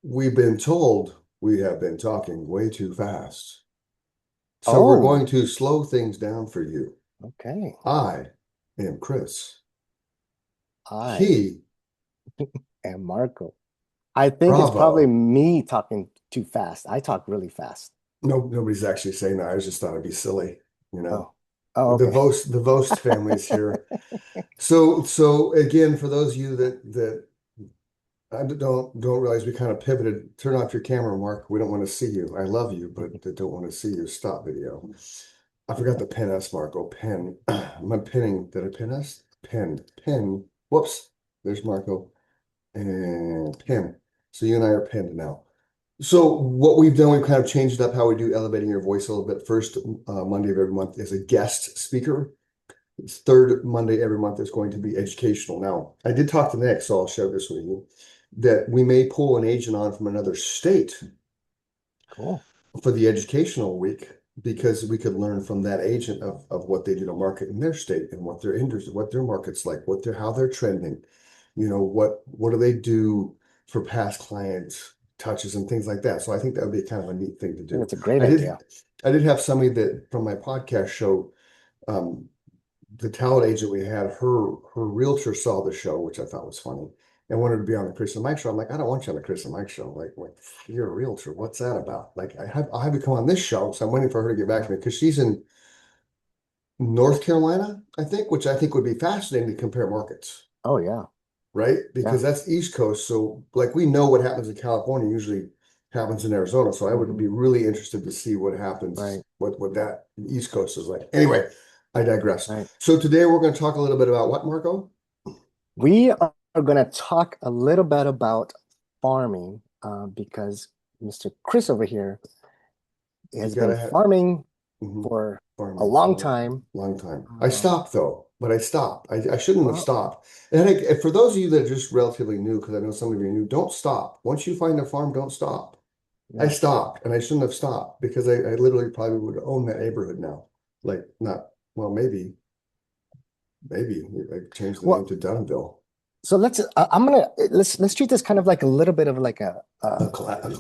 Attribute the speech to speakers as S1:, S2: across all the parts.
S1: We've been told we have been talking way too fast. So we're
S2: Oh,
S1: going to slow things down for you.
S2: okay.
S1: I am Chris.
S2: I
S1: He,
S2: am Marco. I think it's probably
S1: bravo.
S2: me talking too fast. I talk really fast.
S1: No, nobody's actually saying that. I just thought it'd be silly, you know.
S2: Oh, oh,
S1: The
S2: okay.
S1: Vost family is here. So again, for those of you that I don't realize we kind of pivoted. Turn off your camera, Mark. We don't want to see you. I love you, but I don't want to see you. Stop video. I forgot to pin us, Marco. Pin. Am I pinning? Did I pin us? Pin. Pin. Whoops. There's Marco and pin. So you and I are pinned now. So what we've done, we've kind of changed up how we do elevating your voice a little bit. First Monday of every month is a guest speaker. Third Monday every month is going to be educational. Now, I did talk to Nick, so I'll share this with you, that we may pull an agent on from another state
S2: Cool.
S1: for the educational week because we could learn from that agent of what they do to market in their state and what their industry, what their market's like, what they're how they're trending. What do they do for past clients touches and things like that. So I think that would be kind of a neat thing to
S2: I think
S1: do.
S2: it's a great
S1: I did
S2: idea.
S1: I did have somebody that from my podcast show, um, the talent agent we had, her realtor saw the show, which I thought was funny, and wanted to be on the Chris and Mike show. I'm like, I don't want you on the Chris and Mike show. Like you're a realtor. What's that about? Like I'll have you come on this show. So I'm waiting for her to get back
S2: Yeah.
S1: to me because she's in North Carolina, I think, which I think would be fascinating to compare markets,
S2: Oh, yeah.
S1: right?
S2: Yeah.
S1: Because that's East Coast. So like we know what happens in California usually happens in Arizona. So I would
S2: Hmm.
S1: be really interested to see what happens,
S2: Right.
S1: what that East Coast is like. Anyway, I digress.
S2: Right.
S1: So today we're going to talk a little bit about what, Marco?
S2: We are going to talk a little bit about farming because Mr. Chris over here
S1: You
S2: has been
S1: gotta have
S2: farming
S1: mhm,
S2: for a
S1: farming
S2: long
S1: for
S2: time.
S1: a long time. I
S2: Um,
S1: stopped though, but I stopped. I shouldn't have
S2: well,
S1: stopped. And for those of you that are just relatively new, because I know some of you are new, don't stop. Once you find a farm, don't stop. I
S2: yeah.
S1: stopped and I shouldn't have stopped because I literally probably would own that neighborhood now. Like not, well, maybe I changed the name
S2: Well,
S1: to Dunville.
S2: so I'm gonna let's treat this kind of like a little bit of like
S1: A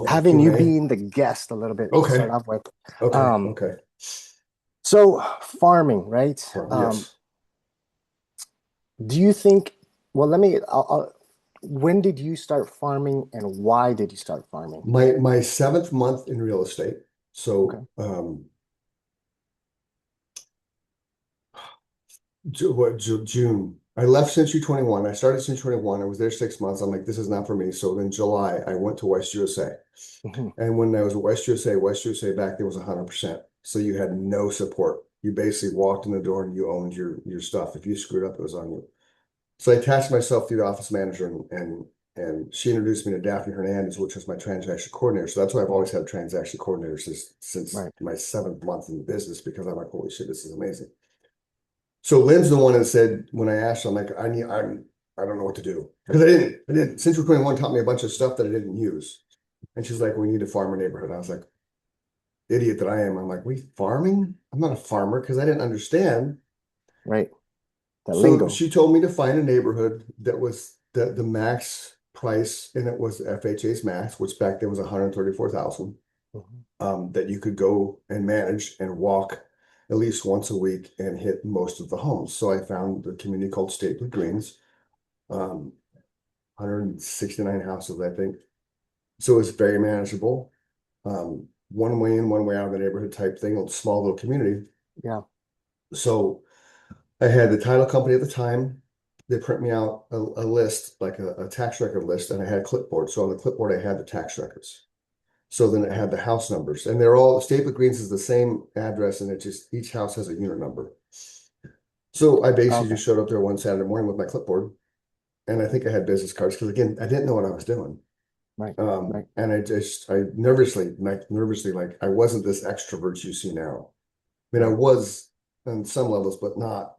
S2: having you
S1: Q&A.
S2: being the guest a little bit to start
S1: Okay.
S2: off with.
S1: Okay.
S2: Um,
S1: Okay.
S2: so farming, right?
S1: Farm. Yes.
S2: Do you think, well, when did you start farming and why did you start farming?
S1: My seventh month in real estate.
S2: Okay.
S1: So June. I left Century 21. I started Century 21. I was there 6 months. I'm like, this is not for me. So then July, I went to West USA.
S2: Mhm.
S1: And when I was at West USA back there was 100%. So you had no support. You basically walked in the door and you owned your stuff. If you screwed up, it was on you. So I attached myself to the office manager and she introduced me to Daphne Hernandez, which was my transaction coordinator. So that's why I've always had a transaction coordinator since
S2: Right.
S1: my seventh month in the business because I'm like, holy shit, this is amazing. So Lynn's the one that said when I asked, I'm like, I don't know what to do because I didn't. Century 21 taught me a bunch of stuff that I didn't use, and she's like, we need to farm a neighborhood. I was like, idiot that I am. I'm like, we farming? I'm not a farmer because I didn't understand.
S2: Right. The
S1: So
S2: lingo.
S1: she told me to find a neighborhood that was the max price, and it was FHA's max, which back then was 134,000.
S2: Mhm.
S1: That you could go and manage and walk at least once a week and hit most of the homes. So I found the community called Stapley Greens, 169 houses, I think. So it was very manageable. One way in, one way out of the neighborhood type thing, a small little community.
S2: Yeah.
S1: So I had the title company at the time. They print me out a list, like a tax record list, and I had a clipboard. So on the clipboard, I had the tax records. So then it had the house numbers, and they're all Staple Greens is the same address, and it just each house has a unit number. So I basically
S2: Okay.
S1: just showed up there one Saturday morning with my clipboard, and I think I had business cards because again, I didn't know what I was doing.
S2: Right. Right.
S1: And I nervously, like I wasn't this extrovert you see now. I mean, I
S2: Right.
S1: was on some levels, but not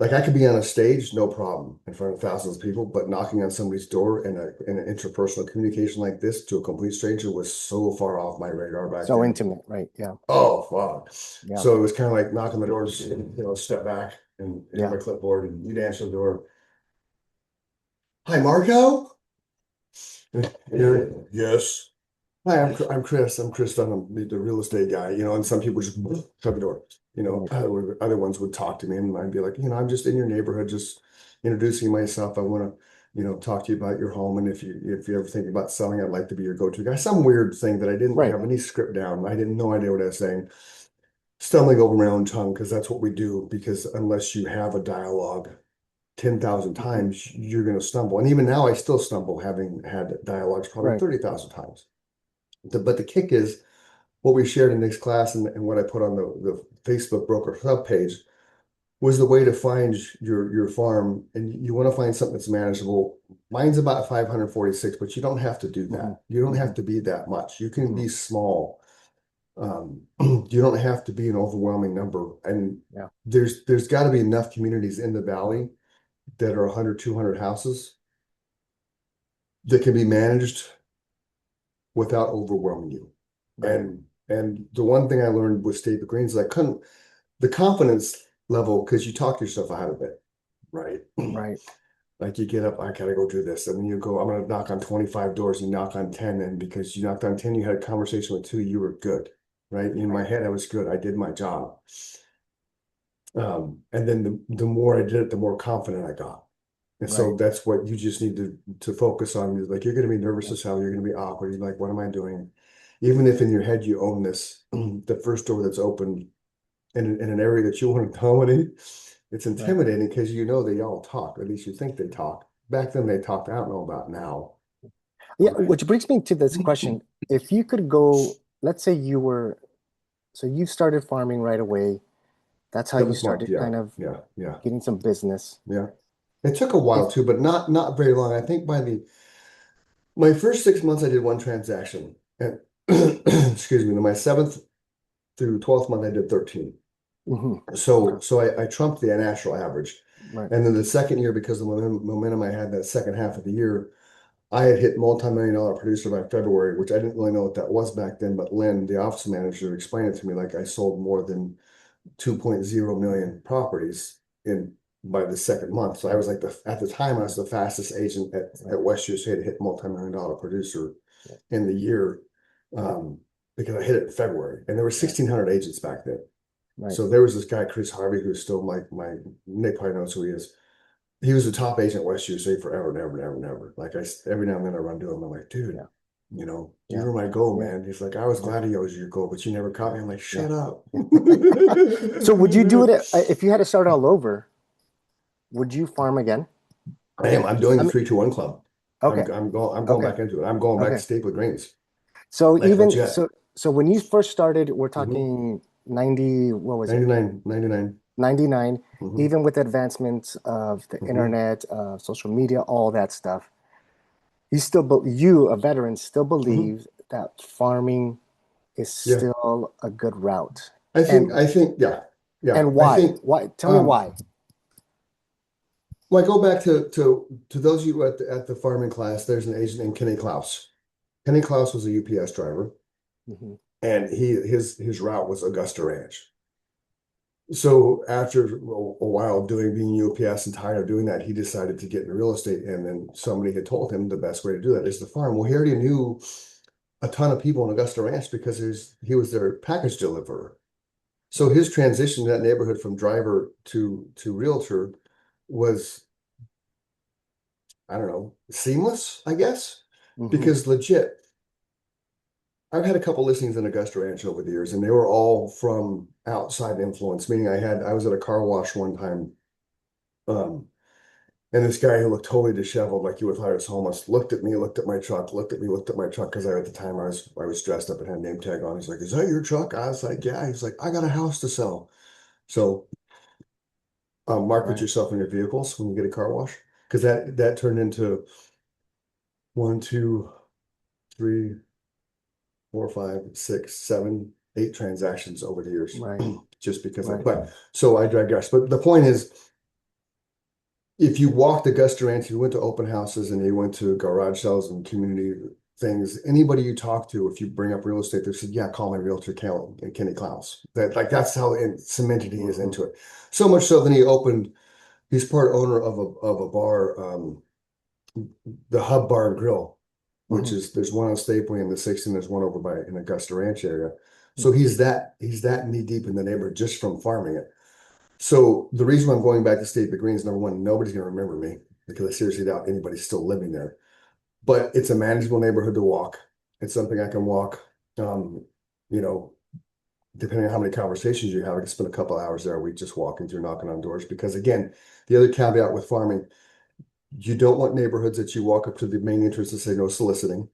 S1: like I could be on a stage, no problem, in front of thousands of people, but knocking on somebody's door in an interpersonal communication like this to a complete stranger was so far off my radar back
S2: So
S1: then.
S2: intimate. Right. Yeah.
S1: Oh, fuck.
S2: Yeah.
S1: So it was kind of like knocking the doors, step back and here's
S2: Yeah.
S1: my clipboard and you'd answer the door. Hi, Marco. Yes. Hi, I'm Chris. I'm Chris Dunham, the real estate guy, and some people just shut the door.
S2: Right.
S1: Other ones would talk to me and I'd be like, I'm just in your neighborhood, just introducing myself. I want to, talk to you about your home. And if you ever think about selling, I'd like to be your go-to guy. Some weird thing that I didn't
S2: Right.
S1: have any script down. I didn't no idea what I was saying. Stumbling over my own tongue because that's what we do. Because unless you have a dialogue 10,000
S2: Mhm.
S1: times, you're going to stumble. And even now I still stumble having had dialogues probably
S2: Right.
S1: 30,000 times. But the kick is what we shared in this class and what I put on the Facebook broker hub page was the way to find your farm. And you want to find something that's manageable. Mine's about 546, but you don't have to do
S2: Hmm.
S1: that. You don't have
S2: Hmm.
S1: to be that much. You can
S2: Hmm.
S1: be small. You don't have to be an overwhelming number. And
S2: Yeah.
S1: there's got to be enough communities in the valley that are 100, 200 houses that can be managed without overwhelming you.
S2: Right.
S1: And the one thing I learned with State of Greens is I couldn't the confidence level because you talk yourself out of it, right?
S2: Right.
S1: Like you get up, I gotta go do this, and then you go, I'm gonna knock on 25 doors, and you knock on 10, and because you knocked on 10, you had a conversation with two, you were good, right? In my
S2: Right.
S1: head, I was good. I did my job. And then the more I did it, the more confident I got. And so
S2: Right.
S1: that's what you just need to focus on. Is like you're going to be nervous
S2: Yeah.
S1: as hell. You're going to be awkward. You're like, what am I doing? Even if in your head you own this, the first door that's open in an area that you want to dominate, it's
S2: Right.
S1: intimidating because you know they all talk, or at least you think they talk. Back then they talked. I don't know about now.
S2: Yeah.
S1: Right.
S2: Which brings me to this question. If you could go, let's say so you started farming right away. That's how you
S1: Seventh month.
S2: started
S1: Yeah.
S2: kind of
S1: Yeah. Yeah.
S2: getting some business.
S1: Yeah. It took a while
S2: If,
S1: too, but not very long. I think by the my first 6 months I did one transaction. And excuse me, my seventh through 12th month I did 13.
S2: mhm.
S1: So
S2: Okay.
S1: I trumped the national average.
S2: Right.
S1: And then the second year, because of the momentum I had that second half of the year, I had hit multi-million dollar producer by February, which I didn't really know what that was back then. But Lynn, the office manager, explained it to me like I sold more than 2.0 million properties in by the second month. So I
S2: Right.
S1: was like at the time I was
S2: Right.
S1: the fastest agent
S2: Right.
S1: at West USA to hit multi-million dollar producer
S2: Right.
S1: in the year um, because I hit it in February. And there were
S2: Right.
S1: 1,600 agents back then.
S2: Right.
S1: So there was this guy, Chris Harvey, who's still my Nick probably knows who he is. He was the top agent at West USA forever and ever and ever and ever. Like every now and then I run to him, I'm like, dude,
S2: Yeah.
S1: you
S2: Yeah.
S1: were my goal,
S2: Yeah.
S1: man. He's like, I was
S2: Yeah.
S1: glad he was your goal, but you never caught me. I'm like,
S2: Yeah.
S1: shut up.
S2: So would you do it if you had to start all over? Would you farm again?
S1: I am. I'm doing
S2: I
S1: the
S2: mean,
S1: 3-2-1 club.
S2: okay.
S1: I'm going
S2: Okay.
S1: back into it. I'm going back to
S2: Okay.
S1: staple grains.
S2: So
S1: Like
S2: even
S1: legit.
S2: so when you first started, we're
S1: Hmm.
S2: talking 90, what was it?
S1: 99, 99.
S2: 99,
S1: Hmm.
S2: even with advancements of the
S1: Hmm.
S2: internet, social media, all that stuff. You, a veteran, still
S1: Hmm.
S2: believe that farming is
S1: Yeah.
S2: still a good route.
S1: I
S2: And
S1: think, yeah. Yeah.
S2: and
S1: I
S2: why?
S1: think,
S2: Why? Tell me
S1: um,
S2: why.
S1: well, I go back to those of you at the farming class, there's an agent named Kenny Klaus. Kenny Klaus was a UPS driver,
S2: Hmm.
S1: and his route was Augusta Ranch. So after a while being UPS and tired of doing that, he decided to get into real estate. And then somebody had told him the best way to do that is to farm. Well, he already knew a ton of people in Augusta Ranch because he was their package deliverer. So
S2: Right.
S1: his transition to that neighborhood from driver to realtor was, I don't know, seamless, I guess,
S2: Hmm.
S1: because legit, I've had a couple listings in Augusta Ranch over the years, and they were all from outside influence, meaning I was at a car wash one time. Um, And this guy who looked totally disheveled, like you would thought I was homeless, looked at me, looked at my truck, looked at me, looked at my truck because at the time I was dressed up and had a name tag on. He's like, "Is that your truck?" I was like, "Yeah." He's like, "I got a house to sell." So market
S2: Right.
S1: yourself in your vehicles when you get a car wash because that turned into one, two, three, four, five, six, seven, 8 transactions over the years,
S2: Right.
S1: just because of.
S2: Right.
S1: But so I digress. But the point is, if you walked Augusta Ranch, you went to open houses and you went to garage sales and community things, anybody you talk to, if you bring up real estate, they said, yeah, call my realtor, Kenny Klaus. That's how cemented he is
S2: Hmm.
S1: into it. So much so that he's part owner of a bar, the Hub Bar and Grill. which
S2: Hmm.
S1: is there's one on Staples in the 60, and there's one over by in Augusta Ranch area. So
S2: Hmm.
S1: he's that knee deep in the neighborhood just from farming it. So the reason why I'm going back to State Greens, number one, nobody's going to remember me because I seriously doubt anybody's still living there. But it's a manageable neighborhood to walk. It's something I can walk. Um, you know, depending on how many conversations you have, I can spend a couple hours there a week just walking through, knocking on doors. Because again, the other caveat with farming, you don't want neighborhoods that you walk up to the main entrance and say no soliciting.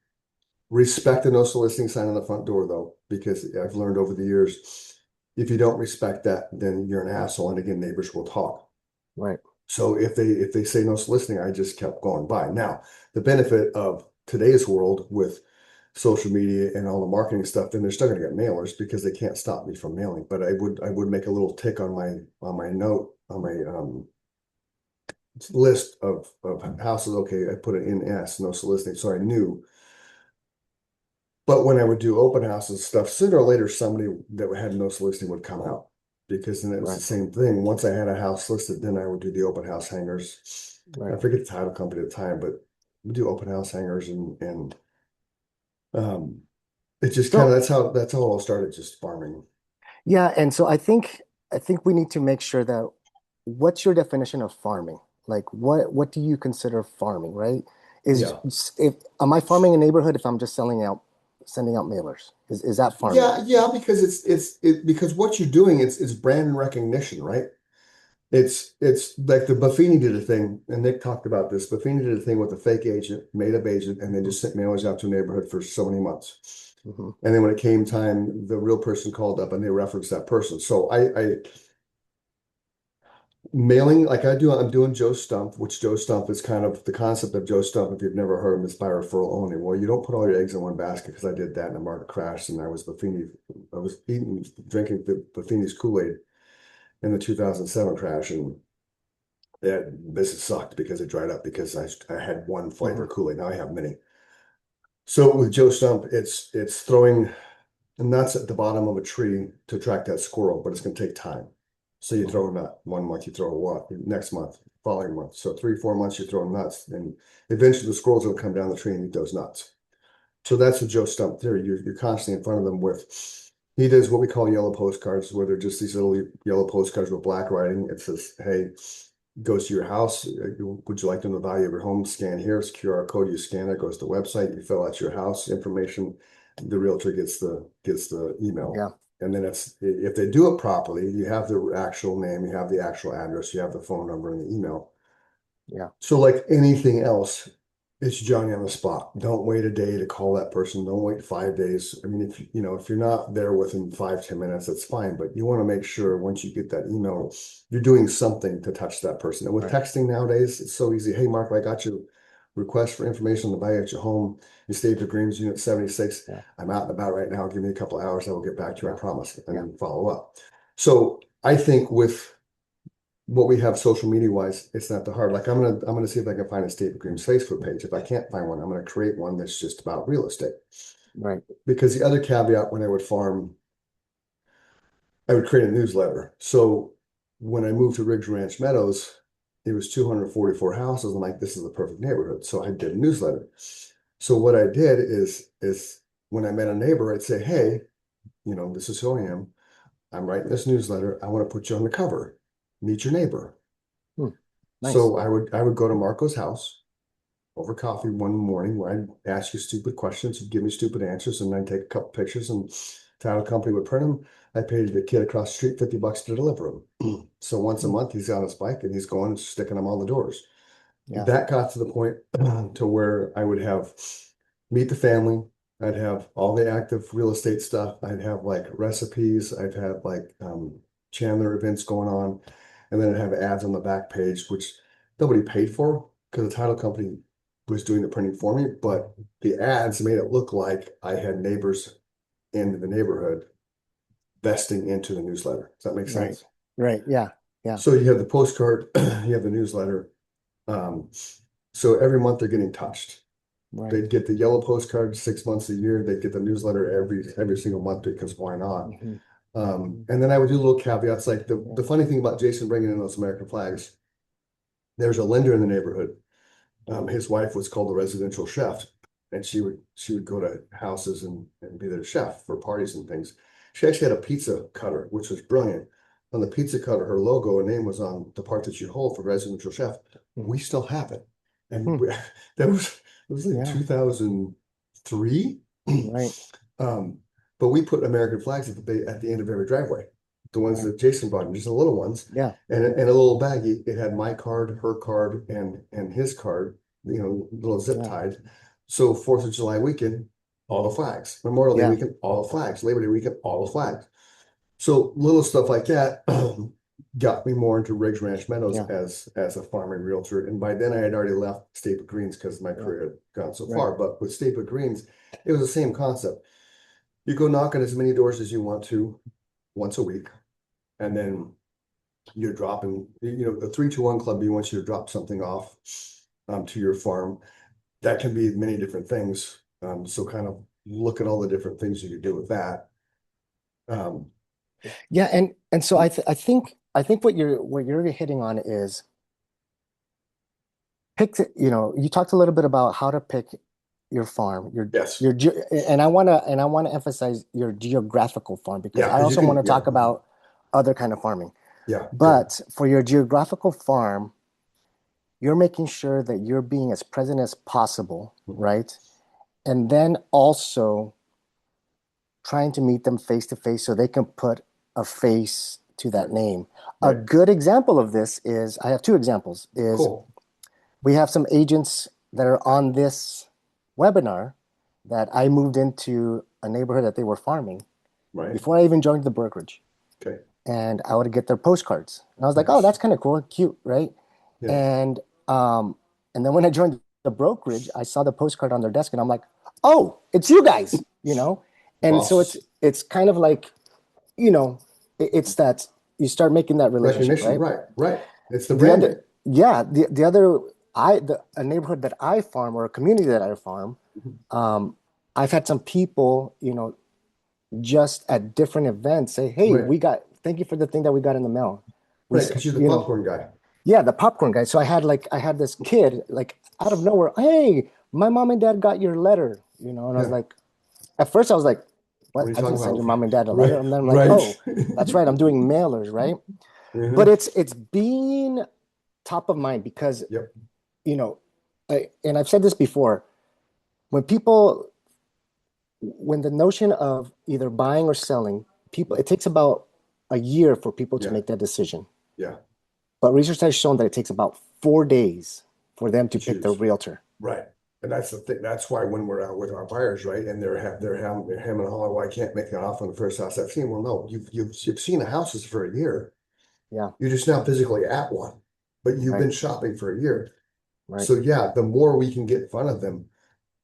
S1: Respect the no soliciting sign on the front door, though, because I've learned over the years, if you don't respect that, then you're an asshole. And again, neighbors will talk.
S2: Right.
S1: So if they say no soliciting, I just kept going by. Now, the benefit of today's world with social media and all the marketing stuff, then they're still going to get mailers because they can't stop me from mailing. But I would make a little tick on my note on my list of houses. Okay, I put it in S, no soliciting, so I knew. But when I would do open houses stuff, sooner or later somebody that had no soliciting would come out because then it was the
S2: Right.
S1: same thing. Once I had a house listed, then I would do the open house hangers. I
S2: Right.
S1: forget the title company at the time, but we do open house hangers and um it just kind of
S2: So
S1: that's how it all started, just farming.
S2: yeah, and so I think we need to make sure that what's your definition of farming? Like what do you consider farming, right? Is
S1: Yeah.
S2: if am I farming a neighborhood if I'm just sending out mailers? Is that farming?
S1: Yeah, because because what you're doing it's brand recognition, right? It's like the Buffini did a thing, and Nick talked about this. Buffini did a thing with a fake agent, made up agent, and then
S2: Hmm.
S1: just sent mailers out to a neighborhood for so many months.
S2: Hmm.
S1: And then when it came time, the real person called up and they referenced that person. So I mailing like I do, I'm doing Joe Stump, which Joe Stump is kind of the concept of Joe Stump. If you've never heard of him, it's by referral only. Well, you don't put all your eggs in one basket because I did that and the market crashed and I was eating, drinking the Buffini's Kool-Aid in the 2007 crash and that business sucked because it dried up because I had one
S2: Hmm.
S1: flavor Kool-Aid. Now I have many. So with Joe Stump, it's throwing nuts at the bottom of a tree to track that squirrel, but it's going to take time. So you
S2: Hmm.
S1: throw a nut 1 month, you throw a what next month, following month. So 3, 4 months you throw nuts, and eventually the squirrels will come down the tree and eat those nuts. So that's the Joe Stump theory. You're constantly in front of them with. He does what we call yellow postcards, where they're just these little yellow postcards with black writing. It says, "Hey, goes to your house. Would you like to know the value of your home? Scan here. It's QR code. You scan it. Goes to the website. You fill out your house information. The realtor gets the email,
S2: Yeah.
S1: and then it's if they do it properly, you have the actual name, you have the actual address, you have the phone number and the email.
S2: Yeah.
S1: So like anything else, it's Johnny on the spot. Don't wait a day to call that person. Don't wait 5 days. I mean, if you know, if you're not there within 5, 10 minutes, that's fine. But you want to make sure once you get that email, you're doing something to touch that person. And with
S2: Right.
S1: texting nowadays, it's so easy. Hey, Mark, I got your request for information on the value at your home. You stayed at Greens Unit 76.
S2: Yeah.
S1: I'm out and about right now. Give me a couple of hours. I will get back to you. I
S2: Yeah.
S1: promise. And
S2: Yeah.
S1: then follow up. So I think with what we have social media wise, it's not that hard. Like I'm gonna see if I can find a State Green's Facebook page. If I can't find one, I'm gonna create one that's just about real estate.
S2: Right.
S1: Because the other caveat when I would farm, I would create a newsletter. So when I moved to Riggs Ranch Meadows, it was 244 houses. I'm like, this is the perfect neighborhood. So I did a newsletter. So what I did is when I met a neighbor, I'd say, hey, you know, this is who I am. I'm writing this newsletter. I want to put you on the cover. Meet your neighbor.
S2: Hmm. Nice.
S1: So I would go to Marco's house over coffee one morning where I'd ask you stupid questions, you'd give me stupid answers, and then take a couple pictures and title company would print them. I paid the kid across the street $50 to deliver them. So once a
S2: Hmm.
S1: month he's on his bike and he's going and sticking them on the doors.
S2: Yeah.
S1: That got to the point to where I would have meet the family. I'd have all the active real estate stuff. I'd have like recipes. I'd have like Chandler events going on. And then I'd have ads on the back page, which nobody paid for because the title company was doing the printing for me. But the ads made it look like I had neighbors in the neighborhood vesting into the newsletter. Does that make
S2: Right.
S1: sense?
S2: Right. Yeah. Yeah.
S1: So you have the postcard, you have the newsletter. Um, so every month they're getting touched.
S2: Right.
S1: They'd get the yellow postcard 6 months a year. They'd get the newsletter every single month because why not?
S2: Hmm. Hmm.
S1: And then I would do little caveats like
S2: Yeah.
S1: the funny thing about Jason bringing in those American flags. There's a lender in the neighborhood. His wife was called the residential chef, and she would go to houses and be their chef for parties and things. She actually had a pizza cutter, which was brilliant. On the pizza cutter, her logo and name was on the part that you hold for residential chef. We still have it, and
S2: Hmm.
S1: that was it was like
S2: Yeah,
S1: 2003.
S2: right,
S1: Um, but we put American flags at the end of every driveway, the ones
S2: right.
S1: that Jason brought, just the little ones,
S2: Yeah,
S1: and a little baggie. It had my card, her card, and his card, little zip
S2: yeah,
S1: tied. So 4th of July weekend, all the flags. Memorial Day
S2: yeah,
S1: weekend, all the flags. Labor Day weekend, all the flags. So little stuff like that got me more into Riggs Ranch Meadows
S2: yeah,
S1: as a farming realtor. And by then I had already left Staple Greens because my
S2: yeah,
S1: career had gone so
S2: right.
S1: far. But with Staple Greens, it was the same concept. You go knock on as many doors as you want to once a week, and then you're dropping, the 3-2-1 club, you want you to drop something off to your farm. That can be many different things. So kind of look at all the different things you could do with that. Um,
S2: Yeah, and so I think what you're hitting on is you talked a little bit about how to pick your farm,
S1: yes.
S2: and I want to emphasize your geographical farm because
S1: Yeah,
S2: I
S1: because you
S2: also want
S1: can,
S2: to
S1: yeah,
S2: talk about other kind of farming.
S1: yeah, good.
S2: But for your geographical farm, you're making sure that you're being as present as possible,
S1: Mhm.
S2: right? And then also trying to meet them face to face so they can put a face to that
S1: Right,
S2: name. A
S1: right.
S2: good example of this is I have two examples is
S1: Cool.
S2: we have some agents that are on this webinar that I moved into a neighborhood that they were farming
S1: Right.
S2: before I even joined the brokerage.
S1: Okay.
S2: And I would get their postcards. And I was like, oh,
S1: Nice.
S2: that's kind of cool, cute, right?
S1: Yeah.
S2: And um, and then when I joined the brokerage, I saw the postcard on their desk and I'm like, oh, it's you guys. And so it's
S1: Boss
S2: it's kind of like, it's that you start making that relationship,
S1: recognition.
S2: right?
S1: Right. Right. It's the
S2: The
S1: branding.
S2: other, yeah, the other, a neighborhood that I farm or a community that I farm,
S1: Mhm.
S2: um, I've had some people, just at different events say, hey,
S1: Right.
S2: thank you for the thing that we got in the mail. We,
S1: Right.
S2: s-
S1: Because you're the
S2: you know,
S1: popcorn guy.
S2: yeah, the popcorn guy. So I had this kid like out of nowhere, hey, my mom and dad got your letter. And I was
S1: Yeah.
S2: like, at first I was like,
S1: What
S2: what?
S1: are you
S2: I
S1: talking
S2: didn't send your
S1: about?
S2: mom and dad a letter.
S1: Right.
S2: And then I'm like,
S1: Right.
S2: oh, that's right, I'm doing mailers, right? But
S1: Mhm.
S2: it's being top of mind because,
S1: Yep.
S2: you know, and I've said this before, when people, when the notion of either buying or selling, it takes about a year for people to
S1: Yeah.
S2: make that decision.
S1: Yeah.
S2: But research has shown that it takes about 4 days for them
S1: To
S2: to pick their
S1: choose.
S2: realtor.
S1: Right. And that's the thing. That's why when we're out with our buyers, right, and they're hemming and hawing, well, I can't make an offer on the first house I've seen. Well, no, you've seen the houses for a year.
S2: Yeah,
S1: You're just now physically at one, but you've
S2: right,
S1: been shopping for a year.
S2: right.
S1: So yeah, the more we can get in front of them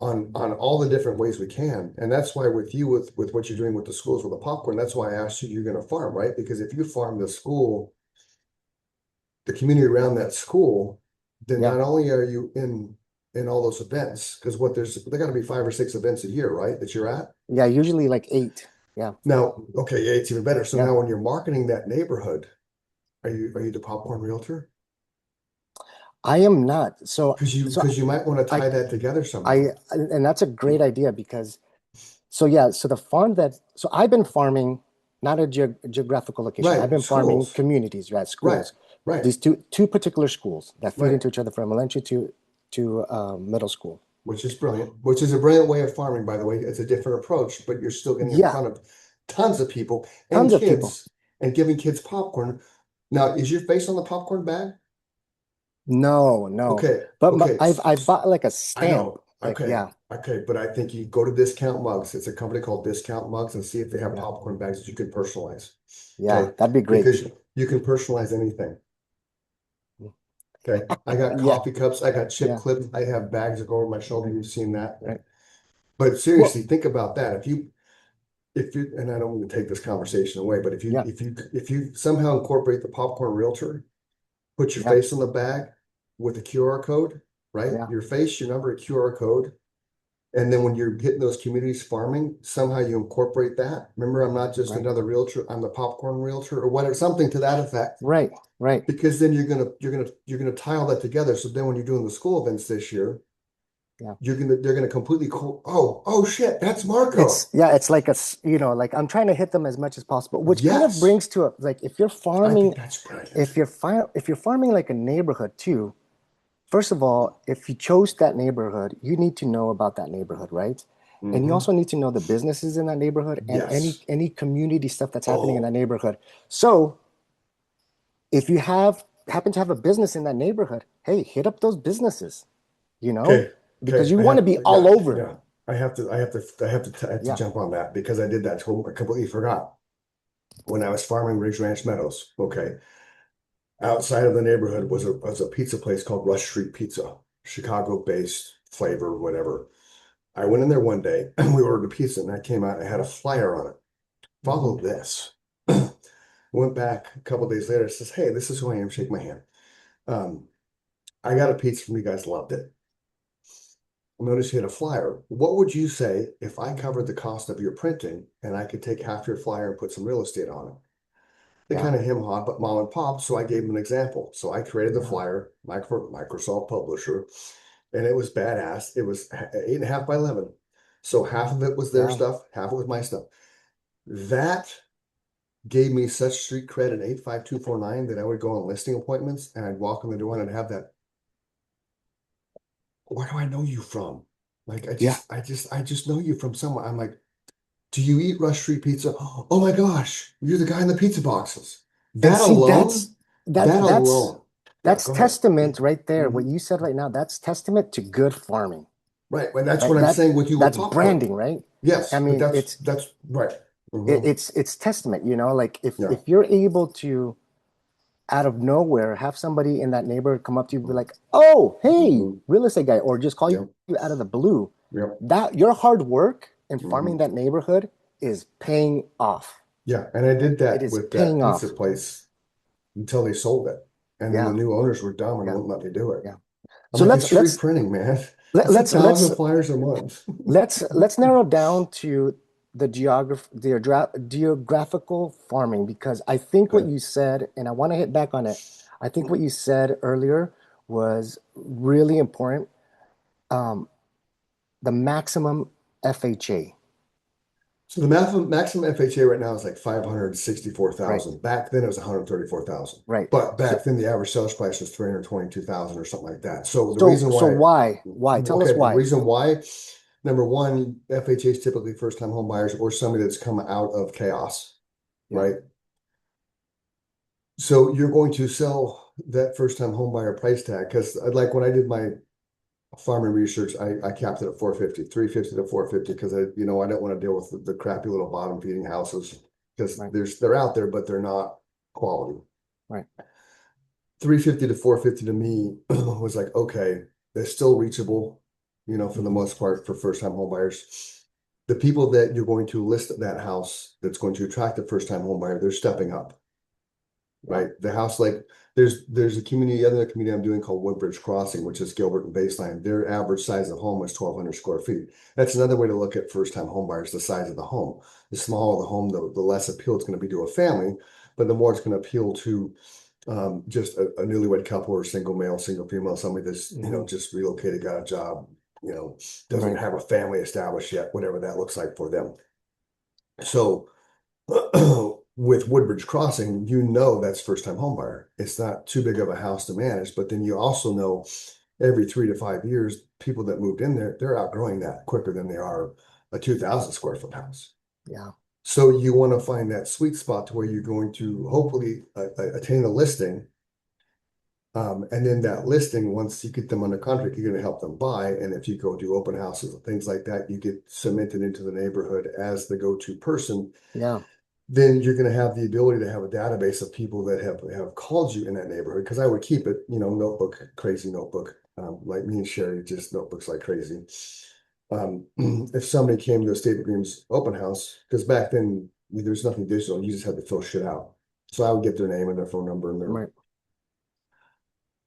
S1: on all the different ways we can. And that's why with you with what you're doing with the schools with the popcorn, that's why I asked you you're gonna farm, right? Because if you farm the school, the community around that school, then
S2: Yeah,
S1: not only are you in all those events, because there gotta be 5 or 6 events a year, right? That you're at.
S2: yeah, usually like 8. Yeah,
S1: Now, okay, yeah, it's even better. So
S2: yeah.
S1: now when you're marketing that neighborhood, are you the popcorn realtor?
S2: I am not. So, so
S1: Because you might want to
S2: I,
S1: tie that together
S2: I,
S1: somehow.
S2: and that's a great idea because, so yeah, so the farm so I've been farming, not a geographical location. I've
S1: Right,
S2: been farming
S1: schools.
S2: communities, right?
S1: Right,
S2: Schools.
S1: right,
S2: These two particular schools that feed
S1: right.
S2: into each other from elementary to middle school.
S1: Which is brilliant, which is a brilliant way of farming, by the way. It's a different approach, but you're still getting in
S2: Yeah,
S1: front of tons of people and
S2: tons of people.
S1: kids and giving kids popcorn. Now, is your face on the popcorn bag?
S2: No, no.
S1: Okay,
S2: But
S1: okay.
S2: I've bought like a
S1: I
S2: stamp.
S1: know.
S2: Like,
S1: Okay,
S2: yeah,
S1: okay. But I think you go to Discount Mugs. It's a company called Discount Mugs and see if they have
S2: yeah,
S1: popcorn bags that you can personalize.
S2: yeah.
S1: Okay,
S2: That'd be great.
S1: because you can personalize anything. Okay, I got
S2: Yeah,
S1: coffee cups, I got chip
S2: yeah,
S1: clips, I have bags that go over my shoulder.
S2: right,
S1: You've seen that.
S2: right.
S1: But
S2: Well,
S1: seriously, think about that. If you and I don't want to take this conversation away, but if you
S2: yeah,
S1: if you if you somehow incorporate the popcorn realtor, put your
S2: yeah,
S1: face on the bag with a QR code, right?
S2: yeah,
S1: Your face, your number, a QR code. And then when you're hitting those communities farming, somehow you incorporate that. Remember, I'm not just
S2: right,
S1: another realtor, I'm the popcorn realtor or whatever, something to that effect.
S2: right, right.
S1: Because then you're gonna tie all that together. So then when you're doing the school events this year,
S2: Yeah.
S1: they're gonna completely oh shit, that's Marco.
S2: It's like like I'm trying to hit them as much as possible, which kind of
S1: Yes,
S2: brings to a like if you're
S1: I
S2: farming,
S1: think that's brilliant.
S2: if you're farming like a neighborhood too, first of all, if you chose that neighborhood, you need to know about that neighborhood, right? And you
S1: Hmm.
S2: also need to know the businesses in that neighborhood and
S1: Yes.
S2: any community stuff that's happening in that
S1: Oh,
S2: neighborhood. So if you happen to have a business in that neighborhood, hey, hit up those businesses, you know,
S1: okay,
S2: because
S1: okay.
S2: you
S1: I
S2: want to
S1: have
S2: be all
S1: yeah,
S2: over.
S1: yeah. I have to
S2: Yeah,
S1: jump on that because I did that. I completely forgot when I was farming Ridge Ranch Meadows. Okay, outside of the neighborhood was a pizza place called Rush Street Pizza, Chicago-based flavor, whatever. I went in there one day and we ordered a pizza, and I came out and I had a flyer on it.
S2: hmm
S1: Follow this. Went back a couple days later. Says, "Hey, this is who I am. Shake my hand. Um, I got a pizza from you guys. Loved it. Notice you had a flyer. What would you say if I covered the cost of your printing and I could take half your flyer and put some real estate on it?" They
S2: yeah,
S1: kind of hem hawed, but mom and pop. So I gave them an example. So I created the
S2: yeah,
S1: flyer, Microsoft Publisher, and it was badass. It was 8.5 by 11. So half of it was their
S2: yeah.
S1: stuff, half of it was my stuff. That gave me such street cred in 85249 that I would go on listing appointments and I'd walk in the door and I'd have that, where do I know you from? Like
S2: Yeah.
S1: I just know you from somewhere. I'm like, do you eat Rush Street Pizza? Oh my gosh, you're the guy in the pizza boxes.
S2: And
S1: That
S2: see,
S1: alone,
S2: that
S1: that
S2: that's
S1: alone. Yeah,
S2: that's
S1: go ahead.
S2: testament right there. What
S1: Mhm.
S2: you said right now, that's testament to good farming.
S1: Right. And that's
S2: Right?
S1: what I'm saying with you with
S2: That's
S1: popcorn.
S2: branding, right? I
S1: Yes, but
S2: mean,
S1: that's right. Hmm.
S2: it's testament, like
S1: Yeah.
S2: if you're able to out of nowhere have somebody in that neighborhood come up to you and be like, "Oh, hey,
S1: Hmm.
S2: real estate guy," or just call you
S1: Yep.
S2: out of the blue,
S1: Yep.
S2: that your hard work in farming
S1: Hmm.
S2: that neighborhood is paying off.
S1: Yeah. And I did
S2: It
S1: that
S2: is
S1: with that
S2: paying
S1: pizza
S2: off.
S1: place until they sold it. And then the
S2: Yeah,
S1: new owners were dumb and
S2: yeah,
S1: wouldn't let me do it.
S2: yeah.
S1: I'm
S2: So
S1: like, it's free printing, man. It's a
S2: let's
S1: thousand flyers a month.
S2: let's narrow down to the geographical farming because I think what
S1: Okay.
S2: you said, and I want to hit back on it. I think what you said earlier was really important. Um, the maximum FHA,
S1: So the maximum FHA right now is like
S2: right?
S1: 564,000. Back then it was 134,000.
S2: Right.
S1: But
S2: So
S1: back then the average sales price was 322,000 or something like that. So the
S2: so
S1: reason
S2: so
S1: why,
S2: why? Why? Tell us
S1: okay, the
S2: why.
S1: reason why, number one, FHA is typically first-time home buyers or somebody that's come out of chaos,
S2: Yeah.
S1: right? So you're going to sell that first-time home buyer price tag because like when I did my farming research, I capped it at 450, 350 to 450 because I don't want to deal with the crappy little bottom feeding houses because
S2: Right.
S1: they're out there, but they're not quality.
S2: Right.
S1: 350 to 450 to me was like, okay, it's still reachable, for the
S2: Hmm.
S1: most part for first time home buyers. The people that you're going to list that house that's going to attract the first time home buyer, they're stepping up,
S2: Yeah.
S1: right? The house, like there's a community, other community I'm doing called Woodbridge Crossing, which is Gilbert and Baseline. Their average size of home is 1,200 square feet. That's another way to look at first-time home buyers, the size of the home. The smaller the home, the less appeal it's going to be to a family, but the more it's going to appeal to just a newlywed couple or single male, single female, somebody that's,
S2: Hmm.
S1: just relocated, got a job, doesn't
S2: Right.
S1: have a family established yet, whatever that looks like for them. So with Woodbridge Crossing, that's first time home buyer. It's not too big of a house to manage, but then you also know every 3 to 5 years, people that moved in there, they're outgrowing that quicker than they are a 2,000 square foot house.
S2: Yeah.
S1: So you want to find that sweet spot to where you're going to hopefully attain a listing. And then that listing, once you get them under contract, you're going to help them buy. And if you go do open houses and things like that, you get cemented into the neighborhood as the go-to person.
S2: Yeah.
S1: Then you're going to have the ability to have a database of people that have called you in that neighborhood. Because I would keep it, notebook, crazy notebook, like me and Sherry, just notebooks like crazy. If somebody came to a State of Dreams open house, because back then there's nothing digital, you just had to fill shit out. So I would get their name and their phone number and their
S2: Right.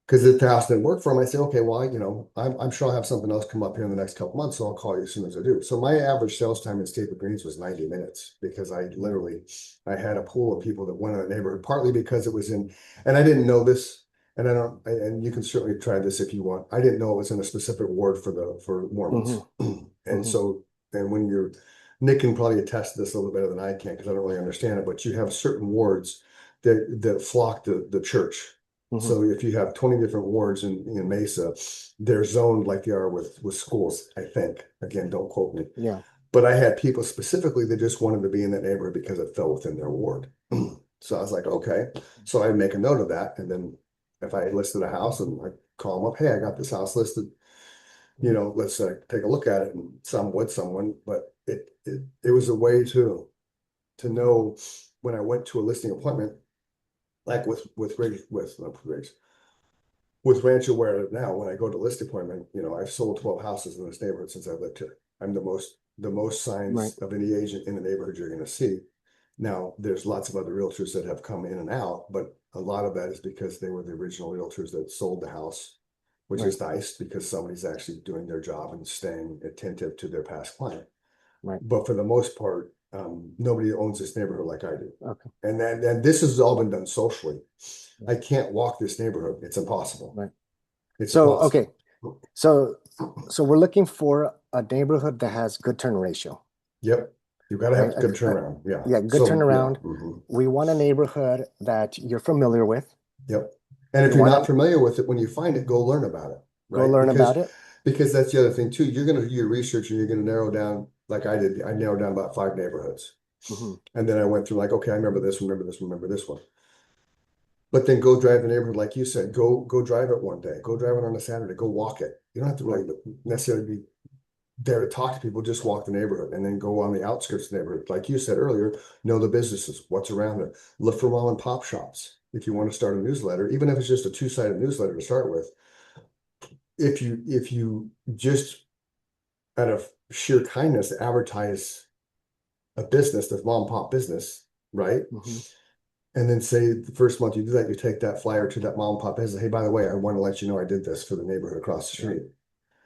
S1: because if the house didn't work for him, I say, okay, well, I'm sure I'll have something else come up here in the next couple months, so I'll call you as soon as I do. So my average sales time in Staple Greens was 90 minutes because I had a pool of people that went in the neighborhood, partly because it was in, and I didn't know this. and I don't, and you can certainly try this if you want. I didn't know it was in a specific ward for
S2: Hmm.
S1: Mormons. And
S2: Hmm.
S1: so, and when you're, Nick can probably attest to this a little better than I can because I don't really understand it, but you have certain wards that flock to the church.
S2: Hmm.
S1: So if you have 20 different wards in Mesa, they're zoned like they are with schools, I think. Again, don't quote me.
S2: Yeah.
S1: But I had people specifically that just wanted to be in that neighborhood because it fell within their ward. So I was like, okay. So I make a note of that. And then if I listed a house and I call them up, hey, I got this house listed,
S2: Mhm.
S1: let's take a look at it and some with someone. But it was a way to know when I went to a listing appointment, like with Rancho where I live now, when I go to list appointment, I've sold 12 houses in this neighborhood since I've lived here. I'm the most
S2: Right.
S1: signs of any agent in the neighborhood you're going to see. Now, there's lots of other realtors that have come in and out, but a lot of that is because they were the original realtors that sold the house, which
S2: Right.
S1: is nice because somebody's actually doing their job and staying attentive to their past client.
S2: Right.
S1: But for the most part, nobody owns this neighborhood like I do.
S2: Okay.
S1: And this has all been done socially. I can't walk this neighborhood. It's impossible.
S2: Right.
S1: It's
S2: So, okay.
S1: impossible.
S2: So, so we're looking for a neighborhood that has good turn ratio,
S1: Yep. You've got to
S2: right?
S1: have good turnaround. Yeah.
S2: Yeah, good
S1: So yeah.
S2: turnaround. We want a neighborhood that you're familiar with.
S1: Yep. And if
S2: You
S1: you're
S2: want
S1: not
S2: to
S1: familiar with it, when you find it, go learn about it,
S2: go
S1: right?
S2: learn
S1: Because
S2: about it.
S1: because that's the other thing too. You're going to do your research and you're going to narrow down like I did. I narrowed down about 5 neighborhoods.
S2: Hmm.
S1: And then I went through like, okay, I remember this one, remember this one, remember this one. But then go drive the neighborhood, like you said, go drive it one day. Go drive it on a Saturday. Go walk it. You don't have to
S2: Right.
S1: really necessarily be there to talk to people, just walk the neighborhood and then go on the outskirts of the neighborhood. Like you said earlier, know the businesses, what's around there. Look for mom and pop shops. If you want to start a newsletter, even if it's just a two-sided newsletter to start with, if you just out of sheer kindness advertise a business, the mom and pop business, right?
S2: Hmm.
S1: And then say the first month you do that, you take that flyer to that mom and pop business. Hey, by the way, I want to let you know I did this for the neighborhood across the
S2: Right.
S1: street.